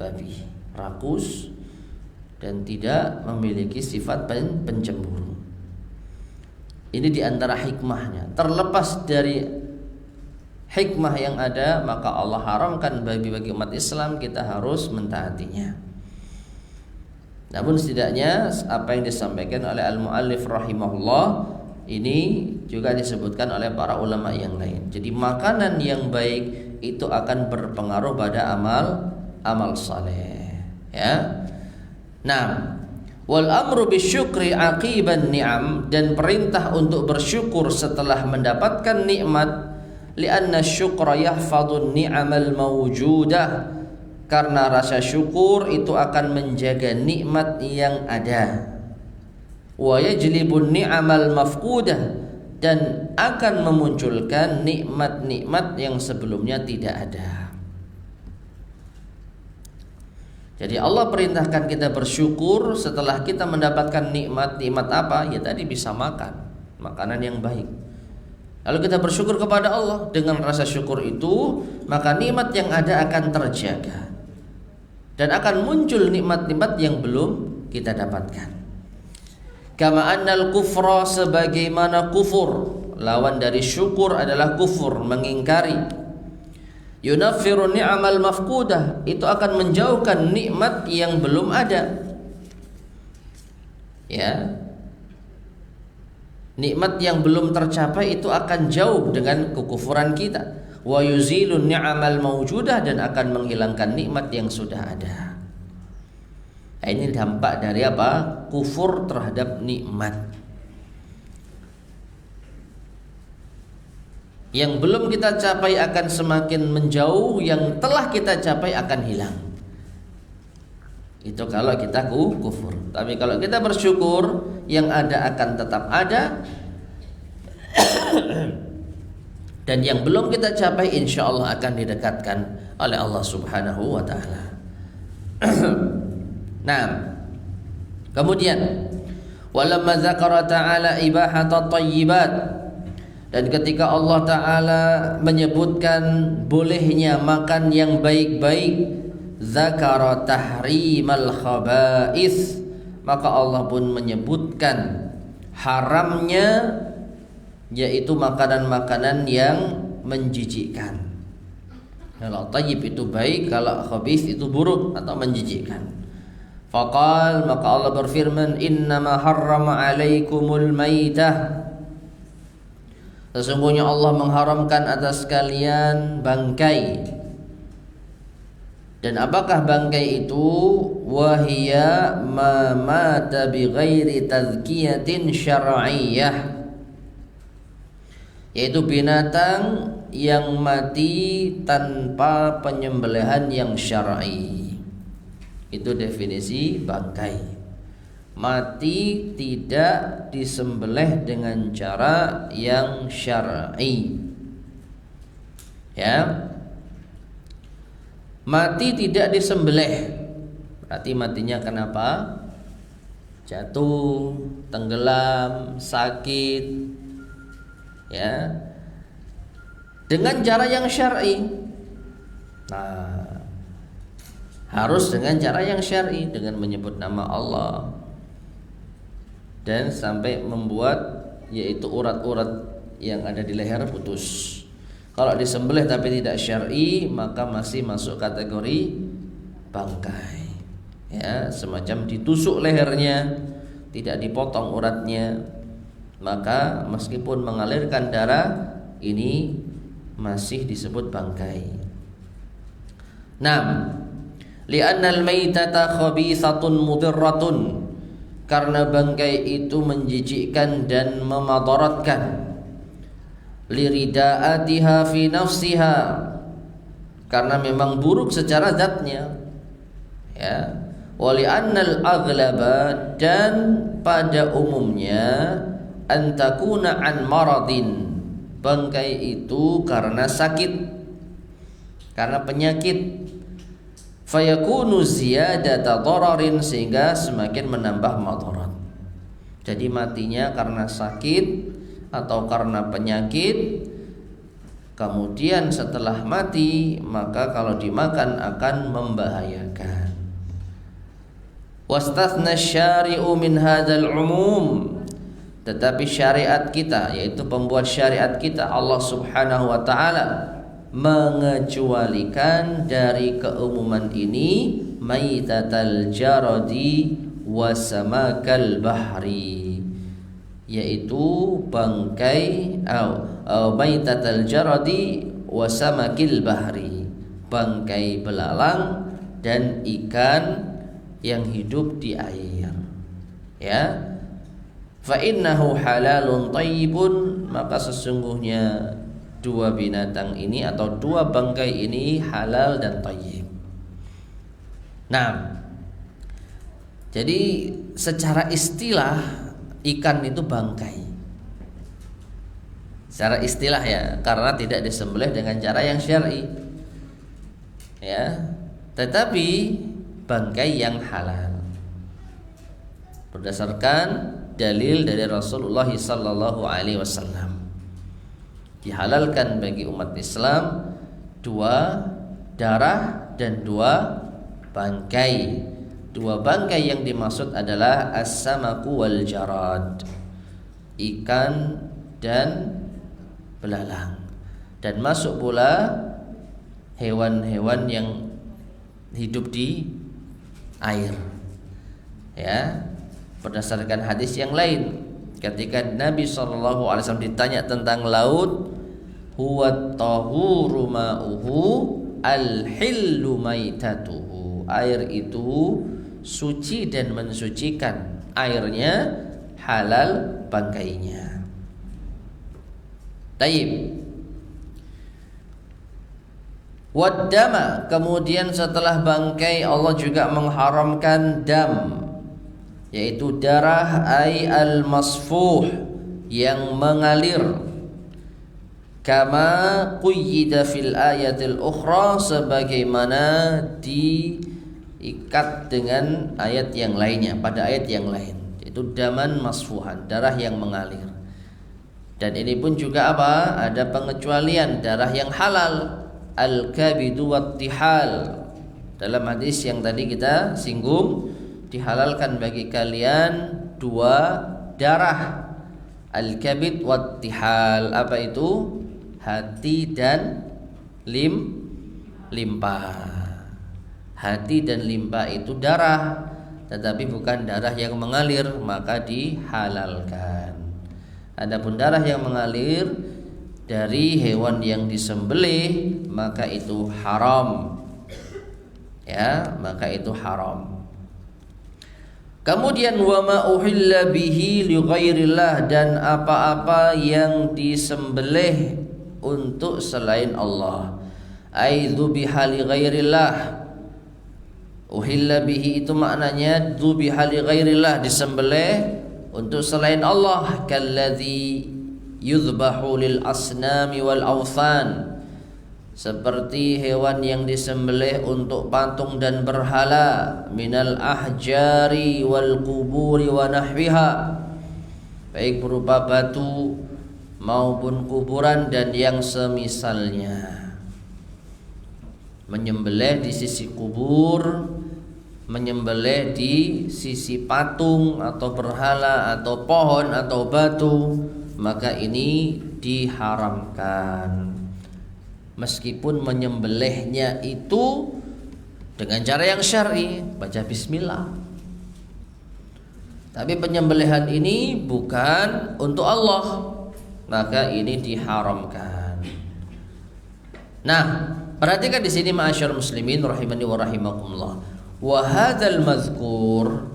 babi, rakus dan tidak memiliki sifat pencemburu. Ini diantara hikmahnya. Terlepas dari hikmah yang ada, maka Allah haramkan babi bagi umat Islam, kita harus mentaatinya. Namun setidaknya apa yang disampaikan oleh al-muallif rahimahullah ini juga disebutkan oleh para ulama yang lain. Jadi makanan yang baik itu akan berpengaruh pada amal saleh, ya. Nah, wal amru bisyukri aqiban ni'am, dan perintah untuk bersyukur setelah mendapatkan nikmat, li'anna syukra yahfadun ni'amal mawjudah, karena rasa syukur itu akan menjaga nikmat yang ada. Wa yajlibun ni'amal mafqudah, dan akan memunculkan nikmat-nikmat yang sebelumnya tidak ada. Jadi Allah perintahkan kita bersyukur setelah kita mendapatkan nikmat apa? Ya tadi bisa makan makanan yang baik. Lalu kita bersyukur kepada Allah. Dengan rasa syukur itu, maka nikmat yang ada akan terjaga dan akan muncul nikmat-nikmat yang belum kita dapatkan. Kama annal kufra, sebagaimana kufur, lawan dari syukur adalah kufur, mengingkari. Yunaffiru ni'amal mafqudah, itu akan menjauhkan nikmat yang belum ada. Ya. Nikmat yang belum tercapai itu akan jauh dengan kekufuran kita. Wa yuzilun ni'amal mawjudah, dan akan menghilangkan nikmat yang sudah ada. Nah, ini dampak dari apa? Kufur terhadap nikmat. Yang belum kita capai akan semakin menjauh, yang telah kita capai akan hilang. Itu kalau kita kufur. Tapi kalau kita bersyukur, yang ada akan tetap ada. Dan yang belum kita capai insya Allah akan didekatkan oleh Allah Subhanahu wa ta'ala. Nah, kemudian walamma dzakara ta'ala ibahatat thayyibat, dan ketika Allah Ta'ala menyebutkan bolehnya makan yang baik-baik, dzakara tahrimal khaba'is, maka Allah pun menyebutkan haramnya, yaitu makanan-makanan yang menjijikkan. Kalau thayyib itu baik, kalau khabith itu buruk atau menjijikkan. Faqal, maka Allah berfirman, innama harrama alaikumul maitah, sesungguhnya Allah mengharamkan atas kalian bangkai. Dan apakah bangkai itu? Wahiya ma mata bighairi tazkiyatin syar'iyyah, yaitu binatang yang mati tanpa penyembelihan yang syar'i. Itu definisi bangkai. Mati tidak disembelih dengan cara yang syar'i. Ya. Mati tidak disembelih. Berarti matinya kenapa? Jatuh, tenggelam, sakit. Ya. Dengan cara yang syar'i. Nah, harus dengan cara yang syar'i, dengan menyebut nama Allah, dan sampai membuat yaitu urat-urat yang ada di leher putus. Kalau disembelih tapi tidak syar'i, maka masih masuk kategori bangkai. Ya, semacam ditusuk lehernya, tidak dipotong uratnya, maka meskipun mengalirkan darah, ini masih disebut bangkai. 6. Li'annal maitata khabithatun mudirratun, karena bangkai itu menjijikkan dan memadaratkan. Lirida'atiha fi nafsiha, karena memang buruk secara zatnya. Ya. Wali annal aghlaba, dan pada umumnya, antakuna an maradin, bangkai itu karena sakit, karena penyakit. Fayakunu ziyadata dararin, sehingga semakin menambah madarat. Jadi matinya karena sakit atau karena penyakit. Kemudian setelah mati, maka kalau dimakan akan membahayakan. Wastathna syari'u min hadzal umum, tetapi syariat kita, yaitu pembuat syariat kita, Allah Subhanahu wa ta'ala, mengecualikan dari keumuman ini maitatal jaradi wasamakal bahri, yaitu bangkai maitatal jaradi wasamakil bahri, bangkai belalang dan ikan yang hidup di air. Ya, fa innahu halalun thayyibun, maka sesungguhnya dua binatang ini atau dua bangkai ini halal dan thayyib. Nah, jadi secara istilah ikan itu bangkai. Secara istilah ya, karena tidak disembelih dengan cara yang syar'i. Ya. Tetapi bangkai yang halal berdasarkan dalil dari Rasulullah sallallahu alaihi wasallam. Dihalalkan bagi umat Islam 2 darah dan 2 bangkai. 2 bangkai yang dimaksud adalah as-samaku wal jarad, ikan dan belalang, dan masuk pula hewan-hewan yang hidup di air. Ya, berdasarkan hadis yang lain, ketika Nabi SAW ditanya tentang laut, huwa tahuru ma'uhu al-hillu maitatuhu, air itu suci dan mensucikan, airnya halal bangkainya. Taib. Waddama, kemudian setelah bangkai Allah juga mengharamkan dam, yaitu darah, ay al-masfuh, yang mengalir. Kama quyida fil ayatil ukhra, sebagaimana diikat dengan ayat yang lainnya, pada ayat yang lain, yaitu daman masfuhan, darah yang mengalir. Dan ini pun juga apa? Ada pengecualian darah yang halal, al-kabidu wattihal. Dalam hadis yang tadi kita singgung, dihalalkan bagi kalian 2 darah, al-kabid wattihal. Apa itu? Hati dan limpa. Hati dan limpa itu darah, tetapi bukan darah yang mengalir, maka dihalalkan. Adapun darah yang mengalir dari hewan yang disembelih, maka itu haram. Ya, maka itu haram. Kemudian wa ma uhilla bihi li ghairillah, dan apa-apa yang disembelih untuk selain Allah. Ai dzubiha li ghairillah. Uhilla bihi itu maknanya dzubiha li ghairillah, disembelih untuk selain Allah. Kalladzi yuzbahu lil asnami wal awthan, seperti hewan yang disembelih untuk patung dan berhala, minal ahjari wal quburi wa nahwiha, baik berupa batu maupun kuburan dan yang semisalnya. Menyembelih di sisi kubur, menyembelih di sisi patung atau berhala atau pohon atau batu, maka ini diharamkan. Meskipun menyembelihnya itu dengan cara yang syar'i, baca bismillah, tapi penyembelihan ini bukan untuk Allah, maka ini diharamkan. Nah, perhatikan di sini ma'asyar muslimin rahimani wa rahimakumullah. Wa hadzal mazkur,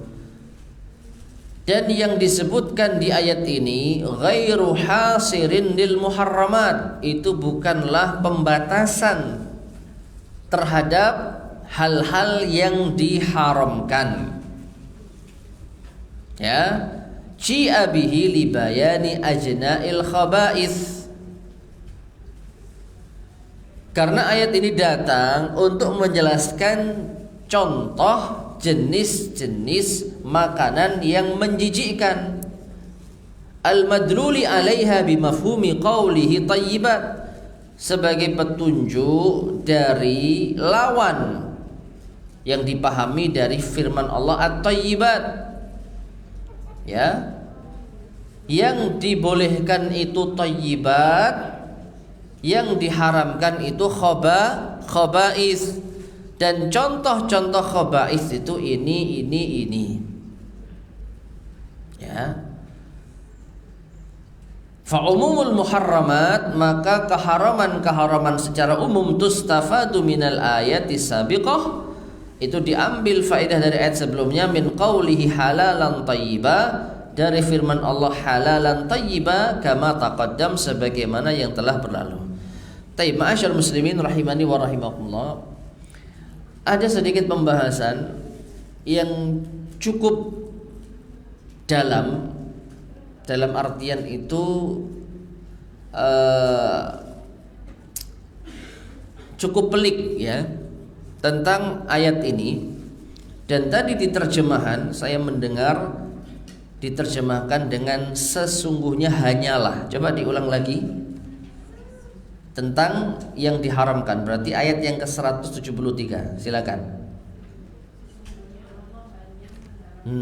dan yang disebutkan di ayat ini, ghairu hasirin lil muharramat, itu bukanlah pembatasan terhadap hal-hal yang diharamkan. Ya, ji'a bihi li bayani ajna'il khaba'ith, karena ayat ini datang untuk menjelaskan contoh jenis-jenis makanan yang menjijikkan. Al-madluli 'alaiha bimafhumi qawlihi thayyibat, sebagai petunjuk dari lawan yang dipahami dari firman Allah at-thayyibat. Ya, yang dibolehkan itu thayyibat, yang diharamkan itu khaba'is. Dan contoh-contoh khaba'is itu ini. Ya. Fa umumul muharramat, maka keharaman-keharaman secara umum tustafadu minal ayati sabiqah, itu diambil faedah dari ayat sebelumnya, min qawlihi halalan thayyiba, dari firman Allah halalan thayyiba, kama taqaddam, sebagaimana yang telah berlalu. Taib, ma'asyar muslimin rahimani wa rahimakumullah, ada sedikit pembahasan yang cukup dalam artian itu cukup pelik ya, tentang ayat ini. Dan tadi di terjemahan saya mendengar diterjemahkan dengan sesungguhnya hanyalah. Coba diulang lagi tentang yang diharamkan. Berarti ayat yang ke-173. Silakan. 6.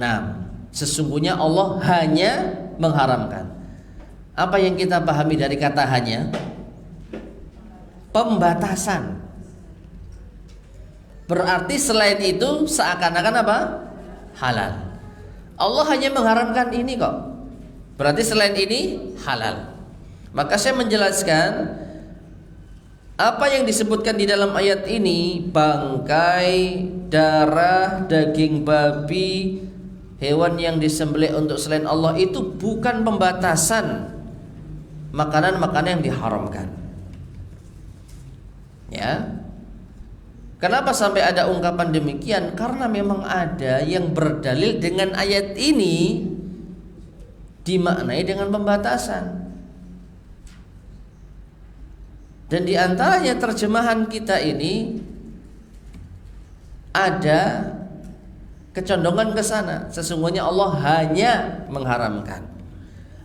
Sesungguhnya Allah hanya mengharamkan. Apa yang kita pahami dari kata hanya? Pembatasan. Berarti selain itu seakan-akan apa? Halal. Allah hanya mengharamkan ini kok. Berarti selain ini halal. Maka saya menjelaskan apa yang disebutkan di dalam ayat ini, bangkai, darah, daging babi, hewan yang disembelih untuk selain Allah, itu bukan pembatasan makanan-makanan yang diharamkan. Ya. Kenapa sampai ada ungkapan demikian? Karena memang ada yang berdalil dengan ayat ini dimaknai dengan pembatasan. Dan di antaranya terjemahan kita ini ada kecondongan ke sana. Sesungguhnya Allah hanya mengharamkan.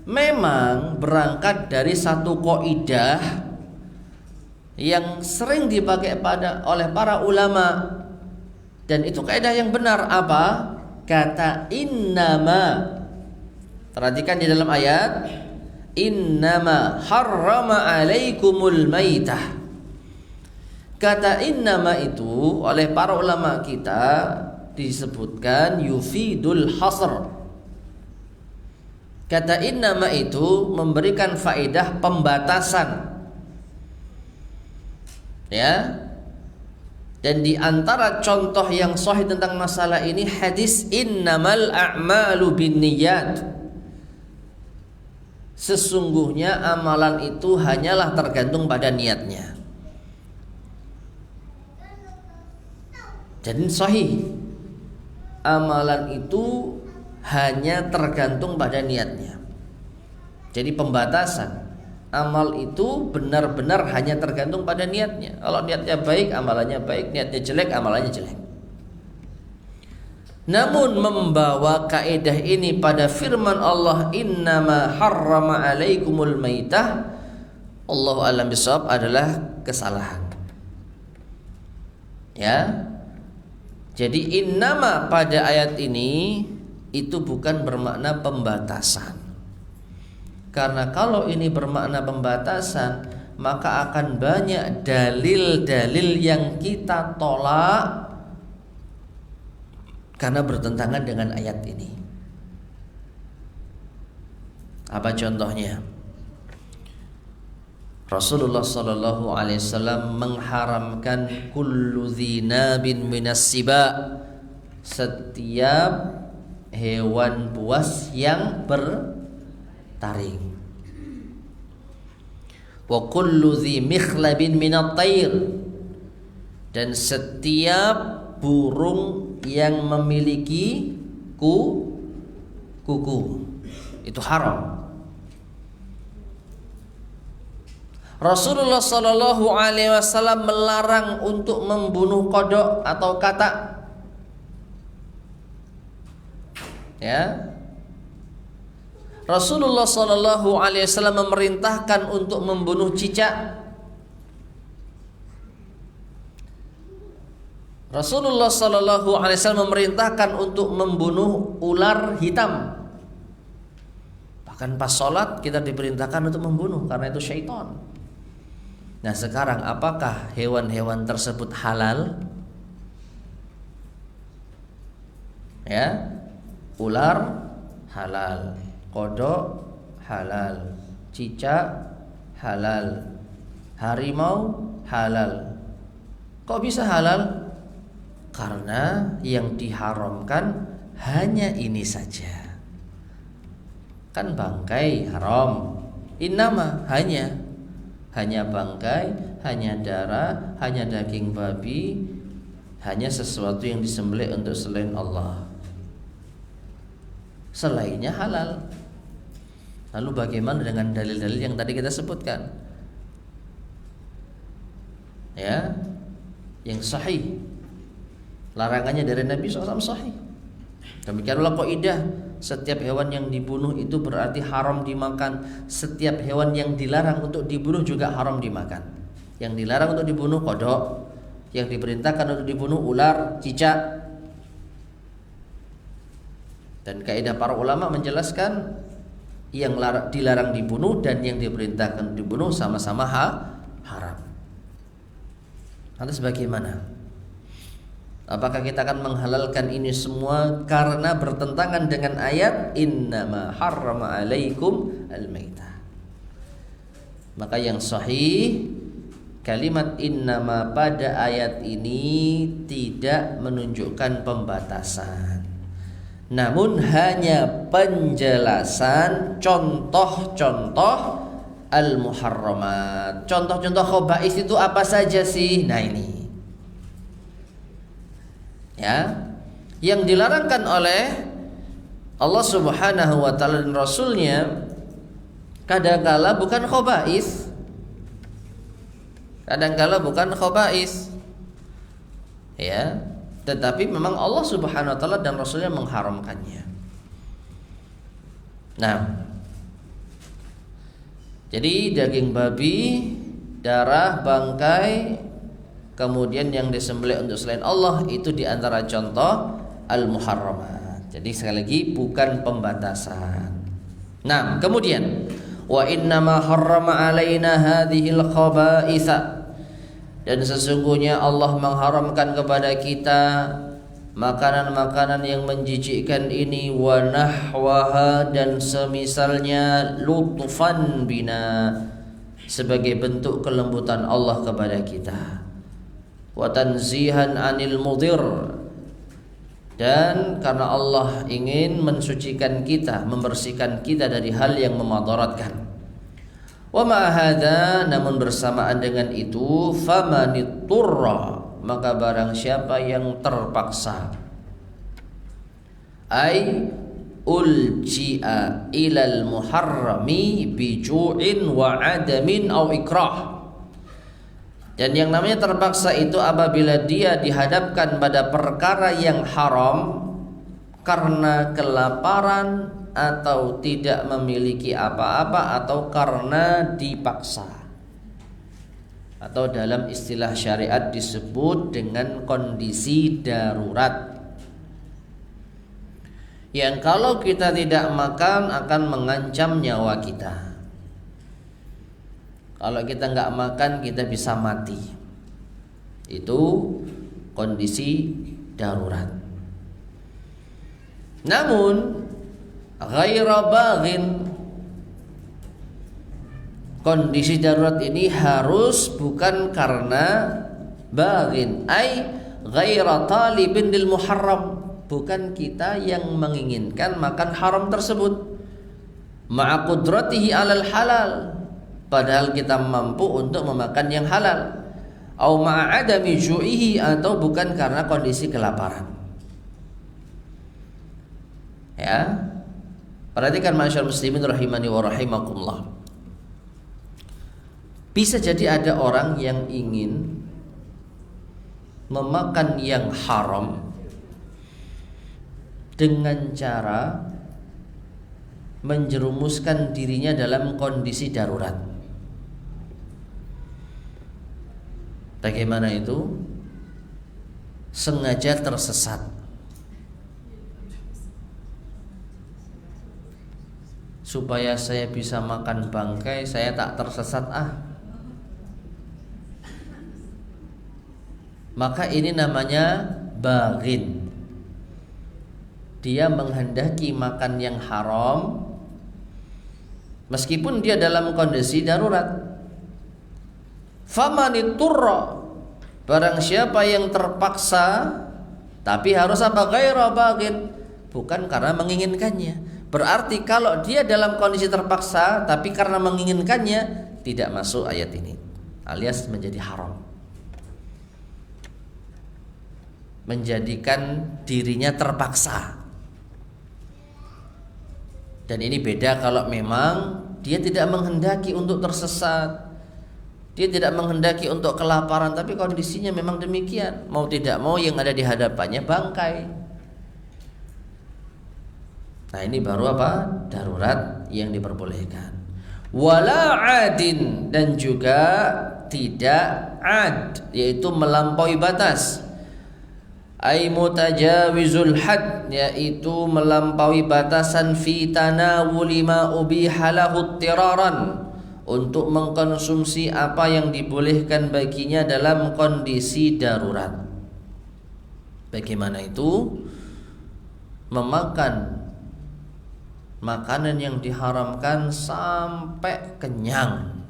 Memang berangkat dari satu kaidah yang sering dipakai oleh para ulama, dan itu kaidah yang benar. Apa? Kata innama. Perhatikan di dalam ayat, innama harrama alaikumul maitah. Kata innama itu oleh para ulama kita disebutkan yufidul hasr. Kata innama itu memberikan faedah pembatasan. Ya. Dan di antara contoh yang sahih tentang masalah ini hadis innamal a'malu binniyat. Sesungguhnya amalan itu hanyalah tergantung pada niatnya. Jadi sahih, amalan itu hanya tergantung pada niatnya. Jadi pembatasan, amal itu benar-benar hanya tergantung pada niatnya. Kalau niatnya baik, amalannya baik. Niatnya jelek, amalannya jelek. Namun membawa kaidah ini pada firman Allah, innama harrama alaikumul maitah, Allahu a'lam bishawab, adalah kesalahan. Ya. Jadi innama pada ayat ini itu bukan bermakna pembatasan. Karena kalau ini bermakna pembatasan, maka akan banyak dalil-dalil yang kita tolak karena bertentangan dengan ayat ini. Apa contohnya? Rasulullah sallallahu alaihi wasallam mengharamkan kullu dzinabin minas siba, setiap hewan buas yang bertaring. Wa kullu dzi mikhlabin minat tayr, dan setiap burung yang memiliki kuku itu haram. Rasulullah sallallahu alaihi wasallam melarang untuk membunuh kodok atau katak. Ya. Rasulullah sallallahu alaihi wasallam memerintahkan untuk membunuh cicak. Rasulullah sallallahu alaihi wasallam memerintahkan untuk membunuh ular hitam. Bahkan pas sholat kita diperintahkan untuk membunuh karena itu syaitan. Nah sekarang apakah hewan-hewan tersebut halal? Ya, ular halal, kodok halal, cicak halal, harimau halal. Kok bisa halal? Karena yang diharamkan hanya ini saja. Kan bangkai haram, innama hanya bangkai, hanya darah, hanya daging babi, hanya sesuatu yang disembelih untuk selain Allah. Selainnya halal. Lalu bagaimana dengan dalil-dalil yang tadi kita sebutkan? Ya, yang sahih. Larangannya dari Nabi SAW sahih. Demikianlah kaidah, setiap hewan yang dibunuh itu berarti haram dimakan. Setiap hewan yang dilarang untuk dibunuh juga haram dimakan. Yang dilarang untuk dibunuh kodok, yang diperintahkan untuk dibunuh ular, cicak. Dan kaidah para ulama menjelaskan yang dilarang dibunuh dan yang diperintahkan dibunuh sama-sama haram. Lantas bagaimana? Apakah kita akan menghalalkan ini semua karena bertentangan dengan ayat innama harrama alaikum al-maitah? Maka yang sahih, kalimat innama pada ayat ini tidak menunjukkan pembatasan, namun hanya penjelasan contoh-contoh al-muharramat. Contoh-contoh khaba'is itu apa saja sih? Nah ini ya, yang dilarangkan oleh Allah Subhanahu wa taala dan Rasulnya kadangkala bukan khaba'is. Kadangkala bukan khaba'is. Ya, tetapi memang Allah Subhanahu wa taala dan Rasulnya mengharamkannya. Nah, jadi daging babi, darah, bangkai, kemudian yang disembelih untuk selain Allah itu diantara contoh al-muharramat. Jadi sekali lagi bukan pembatasan. Nah, kemudian wa innama harrama alaina hadhil khaba'itha, dan sesungguhnya Allah mengharamkan kepada kita makanan-makanan yang menjijikkan ini, wa nahwaha, dan semisalnya, lutfan bina, sebagai bentuk kelembutan Allah kepada kita, wa tanzihan anil mudhir, dan karena Allah ingin mensucikan kita, membersihkan kita dari hal yang memadaratkan. Wa ma hadza, namun bersamaan dengan itu, famanitturra, maka barang siapa yang terpaksa, ai ulji'a ilal muharrami biju'in wa adamin au ikrah. Dan yang namanya terpaksa itu apabila dia dihadapkan pada perkara yang haram karena kelaparan atau tidak memiliki apa-apa atau karena dipaksa, atau dalam istilah syariat disebut dengan kondisi darurat, yang kalau kita tidak makan akan mengancam nyawa kita. Kalau kita nggak makan kita bisa mati. Itu kondisi darurat. Namun ghaira baghin, kondisi darurat ini harus bukan karena baghin, ai ghaira talibin lil muharram, bukan kita yang menginginkan makan haram tersebut, ma'a qudratihi alal halal, padahal kita mampu untuk memakan yang halal, au ma'a adami ju'ihi, atau bukan karena kondisi kelaparan. Ya, perhatikan masyarakat muslimin rahimani wa rahimakumullah. Bisa jadi ada orang yang ingin memakan yang haram dengan cara menjerumuskan dirinya dalam kondisi darurat. Bagaimana itu? Sengaja tersesat supaya saya bisa makan bangkai, saya tak tersesat Maka ini namanya baghin. Dia menghendaki makan yang haram meskipun dia dalam kondisi darurat. Famaniturra, barang siapa yang terpaksa, tapi harus apa? Ghaira baghin, bukan karena menginginkannya. Berarti kalau dia dalam kondisi terpaksa tapi karena menginginkannya, tidak masuk ayat ini, alias menjadi haram, menjadikan dirinya terpaksa. Dan ini beda kalau memang dia tidak menghendaki untuk tersesat, Dia tidak menghendaki untuk kelaparan, tapi kondisinya memang demikian. Mau tidak mau yang ada di hadapannya bangkai. Nah, ini baru apa? Darurat yang diperbolehkan. Wala adin, dan juga tidak ad, yaitu melampaui batas. Ai mutajawizul had, yaitu melampaui batasan fi tanawuli ma ubiha lahu tiraran, untuk mengkonsumsi apa yang dibolehkan baginya dalam kondisi darurat. Bagaimana itu? Memakan makanan yang diharamkan sampai kenyang,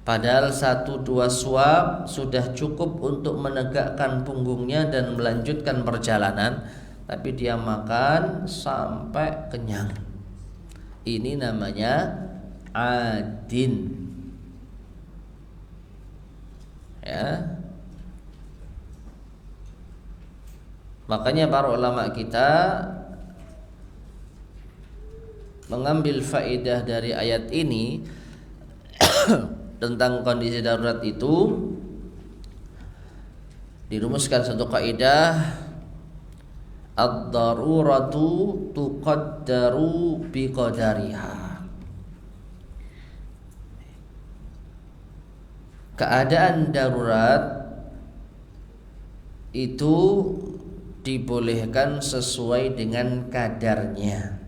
padahal 1-2 suap sudah cukup untuk menegakkan punggungnya dan melanjutkan perjalanan, tapi dia makan sampai kenyang. Ini namanya adin. Ya. Makanya para ulama kita mengambil faedah dari ayat ini tentang kondisi darurat itu, dirumuskan satu kaidah, ad-daruratu tuqaddaru biqadariha. Keadaan darurat itu dibolehkan sesuai dengan kadarnya.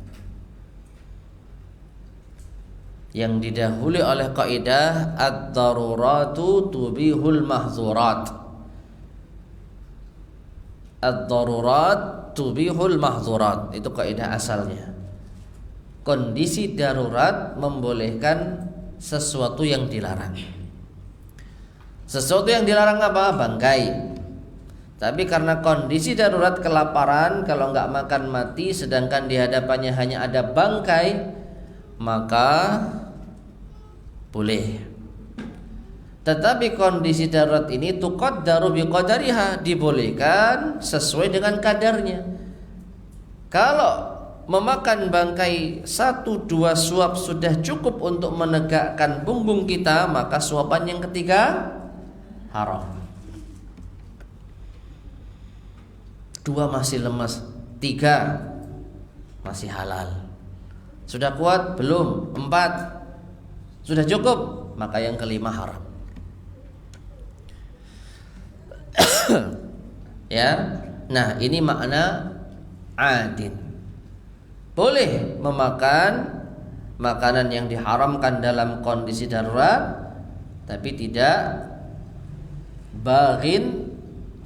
Yang didahului oleh kaidah ad-daruratu tubihul mahzurat. Ad-darurat tubihul mahzurat, itu kaidah asalnya. Kondisi darurat membolehkan sesuatu yang dilarang. Sesuatu yang dilarang apa? Bangkai. Tapi karena kondisi darurat kelaparan, kalau nggak makan mati, sedangkan di hadapannya hanya ada bangkai, maka boleh. Tetapi kondisi darurat ini tuqaddaru biqadariha, dibolehkan sesuai dengan kadarnya. Kalau memakan bangkai 1-2 suap sudah cukup untuk menegakkan punggung kita, maka suapan yang ketiga haram. 2 masih lemas, 3 masih halal. Sudah kuat? Belum. 4 sudah cukup, maka yang kelima haram. Ya. Nah, ini makna adin. Boleh memakan makanan yang diharamkan dalam kondisi darurat, tapi tidak baghin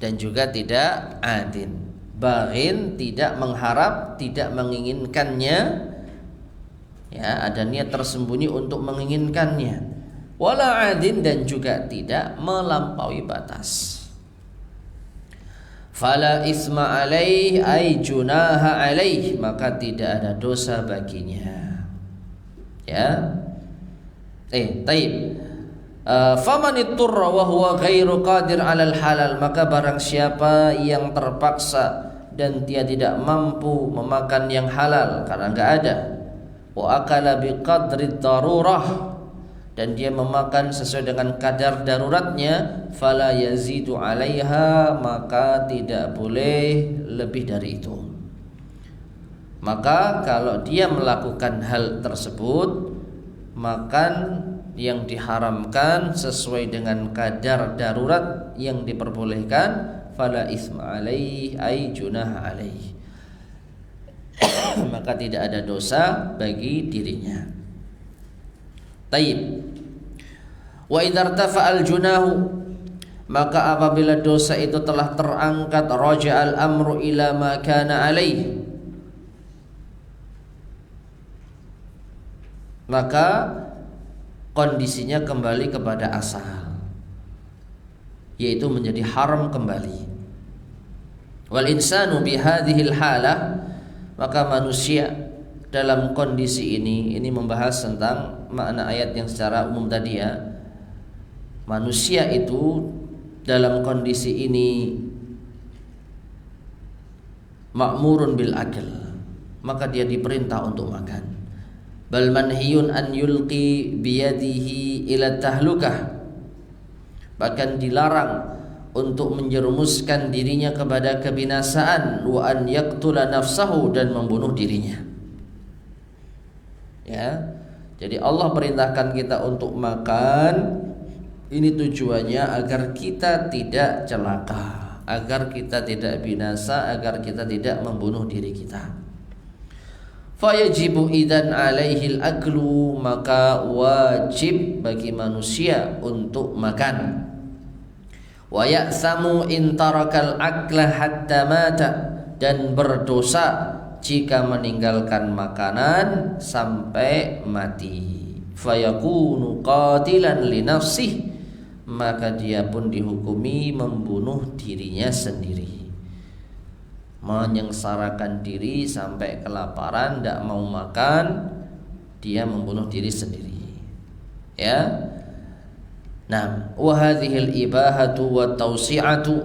dan juga tidak adin. Baghin tidak mengharap, tidak menginginkannya, ya, ada niat tersembunyi untuk menginginkannya. Wala adin, dan juga tidak melampaui batas. Fala isma alaih ay junaha alaih, maka tidak ada dosa baginya. Ya. Taib. Faman itturra wa huwa ghairu qadir 'alal halal, maka barang siapa yang terpaksa dan dia tidak mampu memakan yang halal karena enggak ada, wa akala biqadri darurah, dan dia memakan sesuai dengan kadar daruratnya, fala yazidu 'alaiha, maka tidak boleh lebih dari itu. Maka kalau dia melakukan hal tersebut, makan yang diharamkan sesuai dengan kadar darurat yang diperbolehkan, fala isma alaih ay junah alaih, maka tidak ada dosa bagi dirinya. Taib. Wa idza irtafa al junahu, maka apabila dosa itu telah terangkat, raja'al amru ila ma kana alaih, maka kondisinya kembali kepada asal, yaitu menjadi haram kembali. Wal insanu bihadhil halah, maka manusia dalam kondisi ini membahas tentang makna ayat yang secara umum tadi, ya. Manusia itu dalam kondisi ini ma'murun bil akil, maka dia diperintah untuk makan. bal manhiyun an yulqi biyadihi ila tahlukah, bahkan dilarang untuk menjerumuskan dirinya kepada kebinasaan, wa an yaqtula nafsahu, dan membunuh dirinya. Ya. Jadi Allah perintahkan kita untuk makan, ini tujuannya agar kita tidak celaka, agar kita tidak binasa, agar kita tidak membunuh diri kita. Fayajibu idzan alaihi al-aklu, maka wajib bagi manusia untuk makan. Wa ya'samu in tarakal akla hatta mata, dan berdosa jika meninggalkan makanan sampai mati. Fayakunu qatilan li nafsihi, maka dia pun dihukumi membunuh dirinya sendiri, menyengsarakan diri sampai kelaparan, tidak mau makan, dia membunuh diri sendiri. Ya. Nah, wa hadhil ibahatu wa tausi'atu,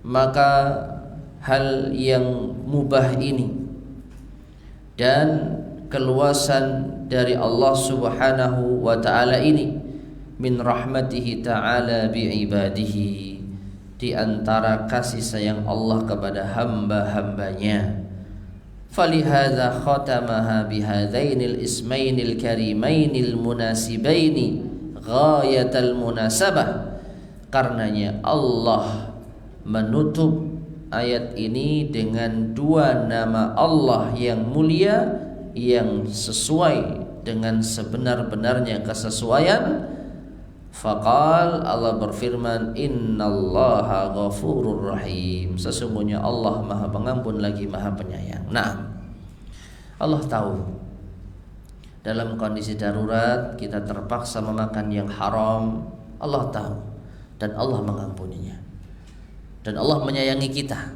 maka hal yang mubah ini dan keluasan dari Allah Subhanahu wa taala ini, min rahmatihi ta'ala bi ibadihi, di antara kasih sayang Allah kepada hamba-hambanya. Falihadza khatamaha bihadainil ismainil karimainil munasibaini ghayatal munasabah, karenanya Allah menutup ayat ini dengan dua nama Allah yang mulia, yang sesuai dengan sebenar-benarnya kesesuaian. Faqal, Allah berfirman, innallaha ghafurur rahim, sesungguhnya Allah Maha Pengampun lagi Maha Penyayang. Nah, Allah tahu dalam kondisi darurat kita terpaksa memakan yang haram, Allah tahu, dan Allah mengampuninya. Dan Allah menyayangi kita,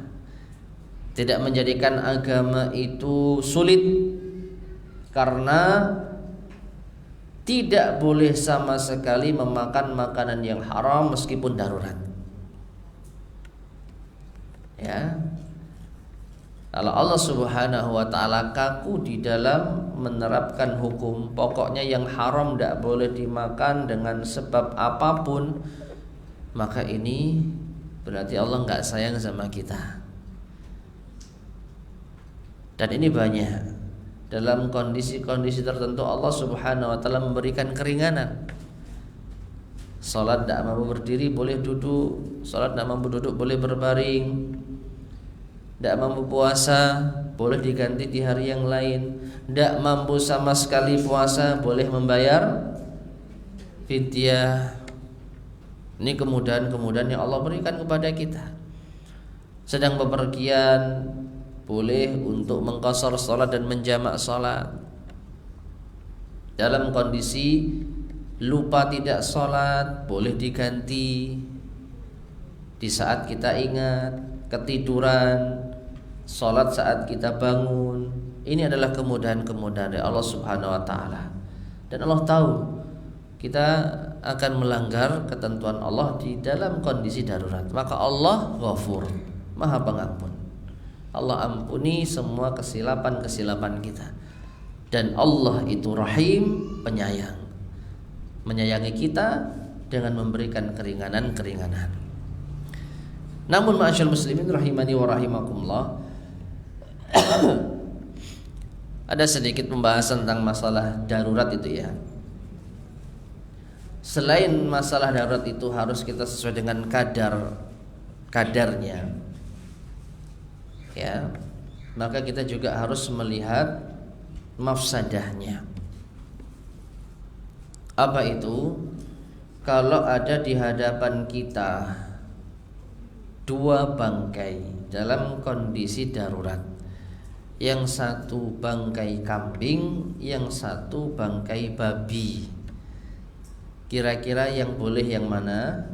tidak menjadikan agama itu sulit, karena tidak boleh sama sekali memakan makanan yang haram meskipun darurat. Ya. Kalau Allah Subhanahu wa taala kaku di dalam menerapkan hukum, pokoknya yang haram tidak boleh dimakan dengan sebab apapun, maka ini berarti Allah nggak sayang sama kita. Dan ini banyak. Dalam kondisi-kondisi tertentu Allah Subhanahu wa taala memberikan keringanan. Salat tidak mampu berdiri boleh duduk, salat tidak mampu duduk boleh berbaring. Tidak mampu puasa boleh diganti di hari yang lain. Tidak mampu sama sekali puasa boleh membayar fidyah. Ini kemudahan-kemudahan yang Allah berikan kepada kita. Sedang bepergian boleh untuk mengqashar salat dan menjamak salat. Dalam kondisi lupa tidak salat boleh diganti di saat kita ingat, ketiduran, salat saat kita bangun. Ini adalah kemudahan-kemudahan dari Allah Subhanahu wa taala. Dan Allah tahu kita akan melanggar ketentuan Allah di dalam kondisi darurat. Maka Allah Ghafur, Maha Pengampun. Allah ampuni semua kesilapan-kesilapan kita. Dan Allah itu Rahim, penyayang, menyayangi kita dengan memberikan keringanan-keringanan. Namun ma'asyal muslimin rahimani wa rahimakumullah, ada sedikit pembahasan tentang masalah darurat itu ya. Selain masalah darurat itu harus kita sesuai dengan kadarnya, ya, maka kita juga harus melihat mafsadahnya. Apa itu? Kalau ada di hadapan kita dua bangkai dalam kondisi darurat, yang satu bangkai kambing, yang satu bangkai babi, kira-kira yang boleh yang mana?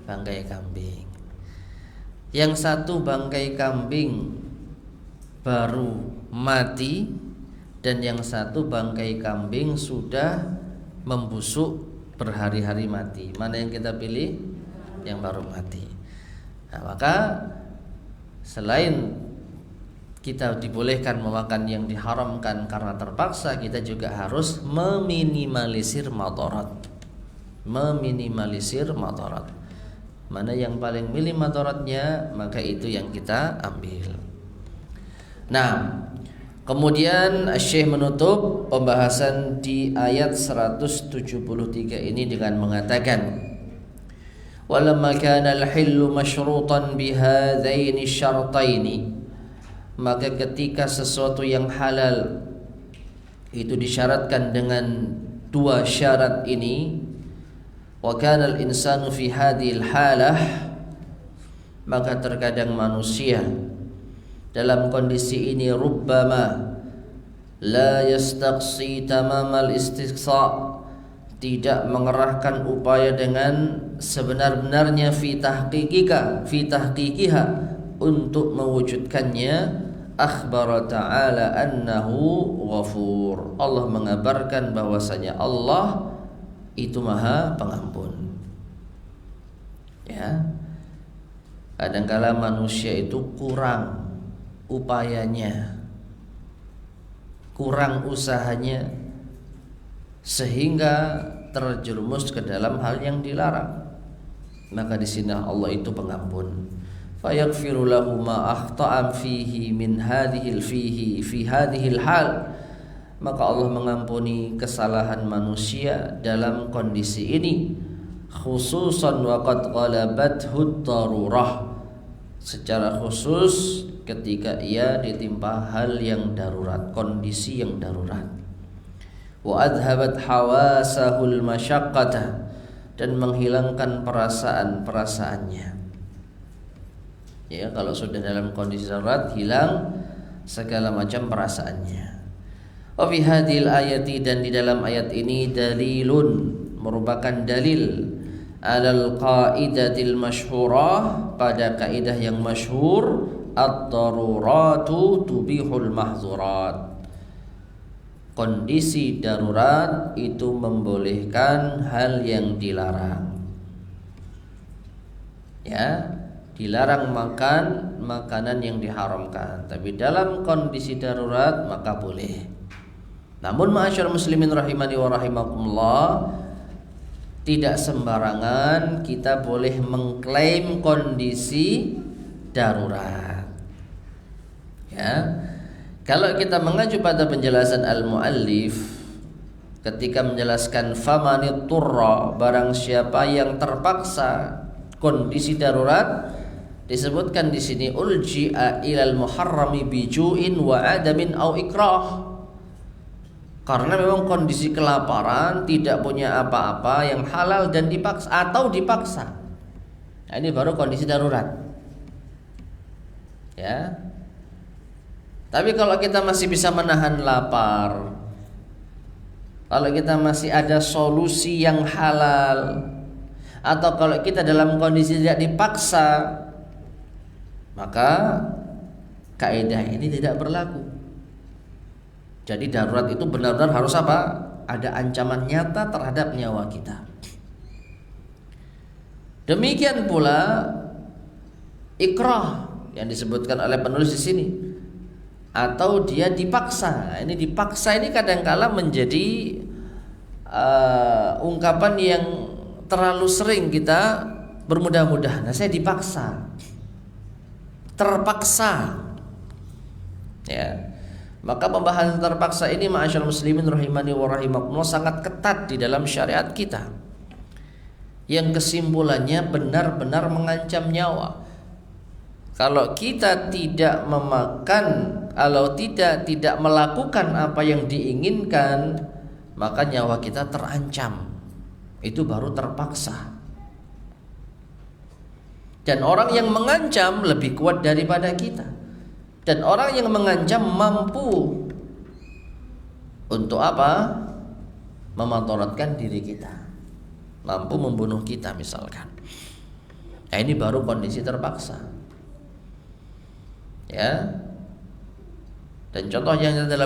Bangkai kambing. Yang satu bangkai kambing baru mati, dan yang satu bangkai kambing sudah membusuk berhari-hari mati. Mana yang kita pilih? Yang baru mati. Nah, maka selain kita dibolehkan memakan yang diharamkan karena terpaksa, kita juga harus meminimalisir madarat. Meminimalisir madarat. Mana yang paling minim madaratnya, maka itu yang kita ambil. Nah, kemudian Syekh menutup pembahasan di ayat 173 ini dengan mengatakan, walamma kana al-hillu masyrutan bihadzaini syartaini, maka ketika sesuatu yang halal itu disyaratkan dengan dua syarat ini, wa kana al-insanu fi hadhil halah, maka terkadang manusia dalam kondisi ini rubbama la yastaqsi tamamal istiqsa, tidak mengerahkan upaya dengan sebenar-benarnya fi tahqiqiha untuk mewujudkannya. Akhbara ta'ala annahu ghafur, Allah mengabarkan bahwasanya Allah itu Maha Pengampun. Ya, kadangkala manusia itu kurang upayanya, kurang usahanya, sehingga terjerumus ke dalam hal yang dilarang. Maka di sini Allah itu pengampun. Fayaghfiru lahu ma akhta'a fihi min fi hadhil hal, maka Allah mengampuni kesalahan manusia dalam kondisi ini, khususan waqad ghalabathu darurah, secara khusus ketika ia ditimpa hal yang darurat, kondisi yang darurat. Wa adhabat hawasahul masyaqqata, dan menghilangkan perasaan-perasaannya. Ya, kalau sudah dalam kondisi darurat, hilang segala macam perasaannya. Wa fi hadhil ayati, dan di dalam ayat ini dalilun, merupakan dalil alal qaidatil masyhurah, pada kaidah yang masyhur, ad-daruratu tubihul mahzurat. Kondisi darurat itu membolehkan hal yang dilarang. Ya, dilarang makan makanan yang diharamkan, tapi dalam kondisi darurat maka boleh. Namun ma'asyar muslimin rahimani wa rahimakumullah, tidak sembarangan kita boleh mengklaim kondisi darurat. Ya, kalau kita mengacu pada penjelasan al-muallif ketika menjelaskan famanit turra, barang siapa yang terpaksa kondisi darurat, disebutkan di sini ulji'a ilal muharrami biju'in wa adamin au ikrah, karena memang kondisi kelaparan, tidak punya apa-apa yang halal dan dipaksa atau dipaksa. Nah, ini baru kondisi darurat. Ya. Tapi kalau kita masih bisa menahan lapar, kalau kita masih ada solusi yang halal, atau kalau kita dalam kondisi tidak dipaksa, maka kaidah ini tidak berlaku. Jadi darurat itu benar-benar harus apa? Ada ancaman nyata terhadap nyawa kita. Demikian pula ikrah yang disebutkan oleh penulis di sini, atau dia dipaksa. Nah, ini dipaksa ini kadangkala menjadi ungkapan yang terlalu sering kita bermudah-mudahan. Nah, saya dipaksa, terpaksa. Ya. Maka pembahasan terpaksa ini ma'asyarul muslimin rahimani wa rahimakumullah sangat ketat di dalam syariat kita, yang kesimpulannya benar-benar mengancam nyawa. Kalau kita tidak memakan, kalau tidak melakukan apa yang diinginkan, maka nyawa kita terancam. Itu baru terpaksa. Dan orang yang mengancam lebih kuat daripada kita. Dan orang yang mengancam mampu untuk apa? Mematoratkan diri kita, mampu membunuh kita misalkan. Nah, ini baru kondisi terpaksa. Ya. Dan contoh yang nyata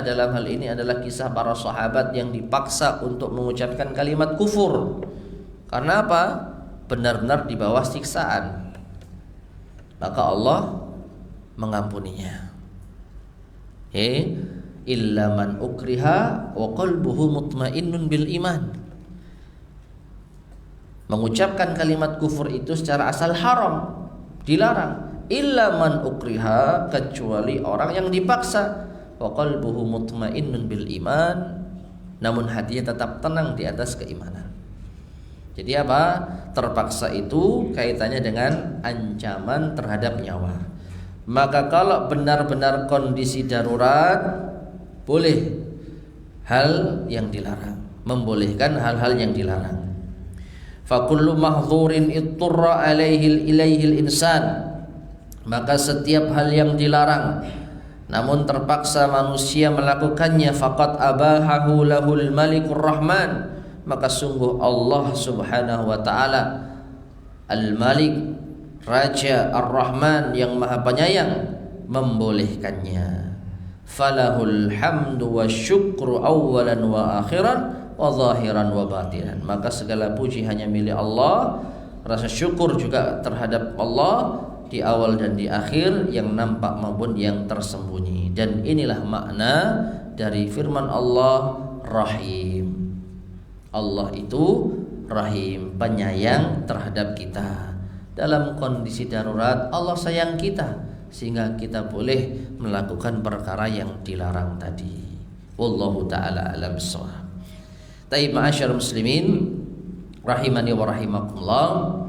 dalam hal ini adalah kisah para sahabat yang dipaksa untuk mengucapkan kalimat kufur. Karena apa? Benar-benar di bawah siksaan. Maka Allah mengampuninya. Illa man ukriha wa qalbuhu mutmainnun bil iman. Mengucapkan kalimat kufur itu secara asal haram, dilarang. Illa man ukriha, kecuali orang yang dipaksa, wa qalbuhu mutmainnun bil iman, namun hatinya tetap tenang di atas keimanan. Jadi apa? Terpaksa itu kaitannya dengan ancaman terhadap nyawa. Maka kalau benar-benar kondisi darurat, boleh hal yang dilarang, membolehkan hal-hal yang dilarang. Fa kullu mahdhurin itturra ilaihil insan, maka setiap hal yang dilarang namun terpaksa manusia melakukannya, faqad abahahu lahul malikur rahman, maka sungguh Allah subhanahu wa ta'ala al-malik, raja ar-rahman yang maha penyayang, membolehkannya. Falahul hamdu wa syukru awalan wa akhiran wa zahiran wa batinan, maka segala puji hanya milik Allah, rasa syukur juga terhadap Allah di awal dan di akhir, yang nampak maupun yang tersembunyi. Dan inilah makna dari firman Allah Rahim. Allah itu Rahim, penyayang terhadap kita. Dalam kondisi darurat Allah sayang kita, sehingga kita boleh melakukan perkara yang dilarang tadi. Wallahu ta'ala alam bissawab. Taib ma'asyar muslimin rahimani wa rahimakumullah.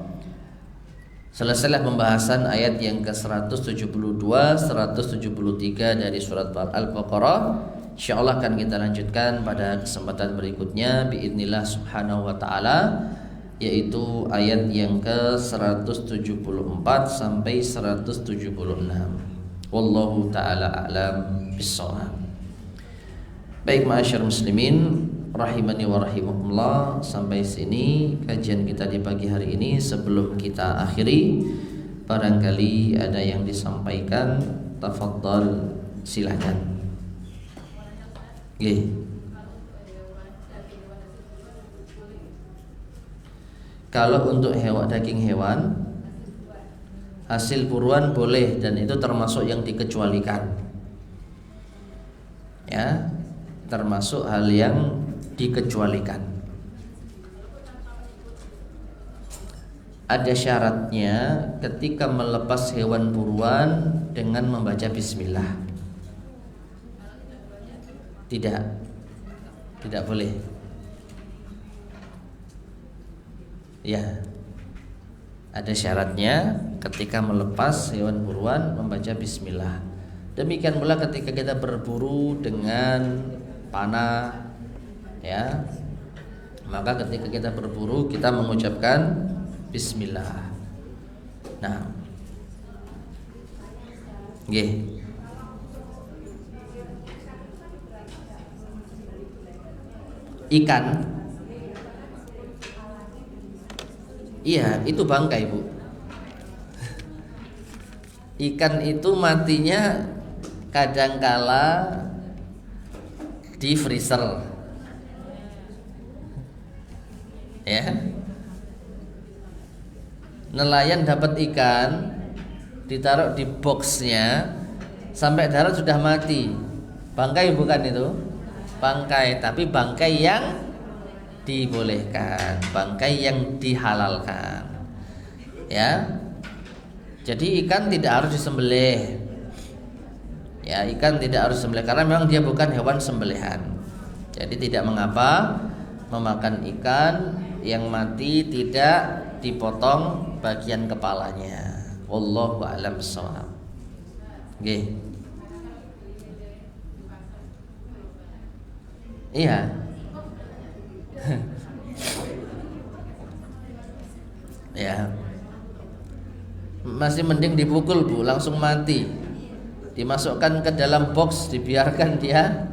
Selesailah pembahasan ayat yang ke-172, 173 dari surat Al-Baqarah. Insyaallah akan kita lanjutkan pada kesempatan berikutnya biidznillah subhanahu wa ta'ala, yaitu ayat yang ke-174 sampai 176. Wallahu ta'ala a'lam bissawab. Baik ma'asyar muslimin rahimani wa rahimakumullah, sampai sini kajian kita di pagi hari ini. Sebelum kita akhiri, barangkali ada yang disampaikan, tafadhal, silakan. Kalau untuk daging hewan hasil buruan boleh, dan itu termasuk yang dikecualikan. Ya, termasuk hal yang dikecualikan. Ada syaratnya ketika melepas hewan buruan dengan membaca bismillah. Tidak boleh. Ya, ada syaratnya ketika melepas hewan buruan membaca bismillah. Demikian pula ketika kita berburu dengan panah, ya, maka ketika kita berburu kita mengucapkan bismillah. Nah, ikan, iya itu bangkai, Bu. Ikan itu matinya kadangkala di freezer, ya. Nelayan dapat ikan, ditaruh di boxnya, sampai darat sudah mati. Bangkai bukan itu? Bangkai, tapi bangkai yang dibolehkan, bangkai yang dihalalkan. Ya. Jadi ikan tidak harus disembelih. Ya, ikan tidak harus disembelih karena memang dia bukan hewan sembelihan. Jadi tidak mengapa memakan ikan yang mati tidak dipotong bagian kepalanya. Wallahu a'lam bishawab. Nggih. Iya. Ya. Masih mending dipukul, Bu, langsung mati. Dimasukkan ke dalam box, dibiarkan dia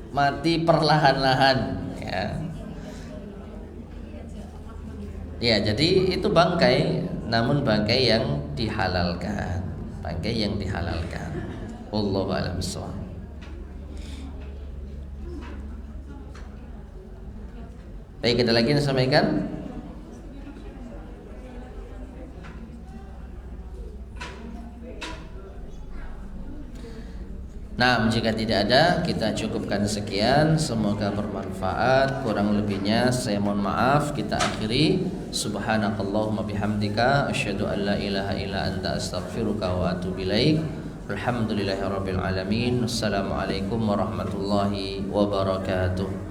mati perlahan-lahan, ya. Ya, jadi itu bangkai, namun bangkai yang dihalalkan. Bangkai yang dihalalkan. Wallahu a'lam bishawab. Baik, ada lagi yang disampaikan? Nah, jika tidak ada, kita cukupkan sekian. Semoga bermanfaat. Kurang lebihnya saya mohon maaf. Kita akhiri. Subhanakallahumma bihamdika asyhadu an la ilaha illa anta astaghfiruka wa atubu ilaik. Alhamdulillahirabbil alamin. Wassalamualaikum warahmatullahi wabarakatuh.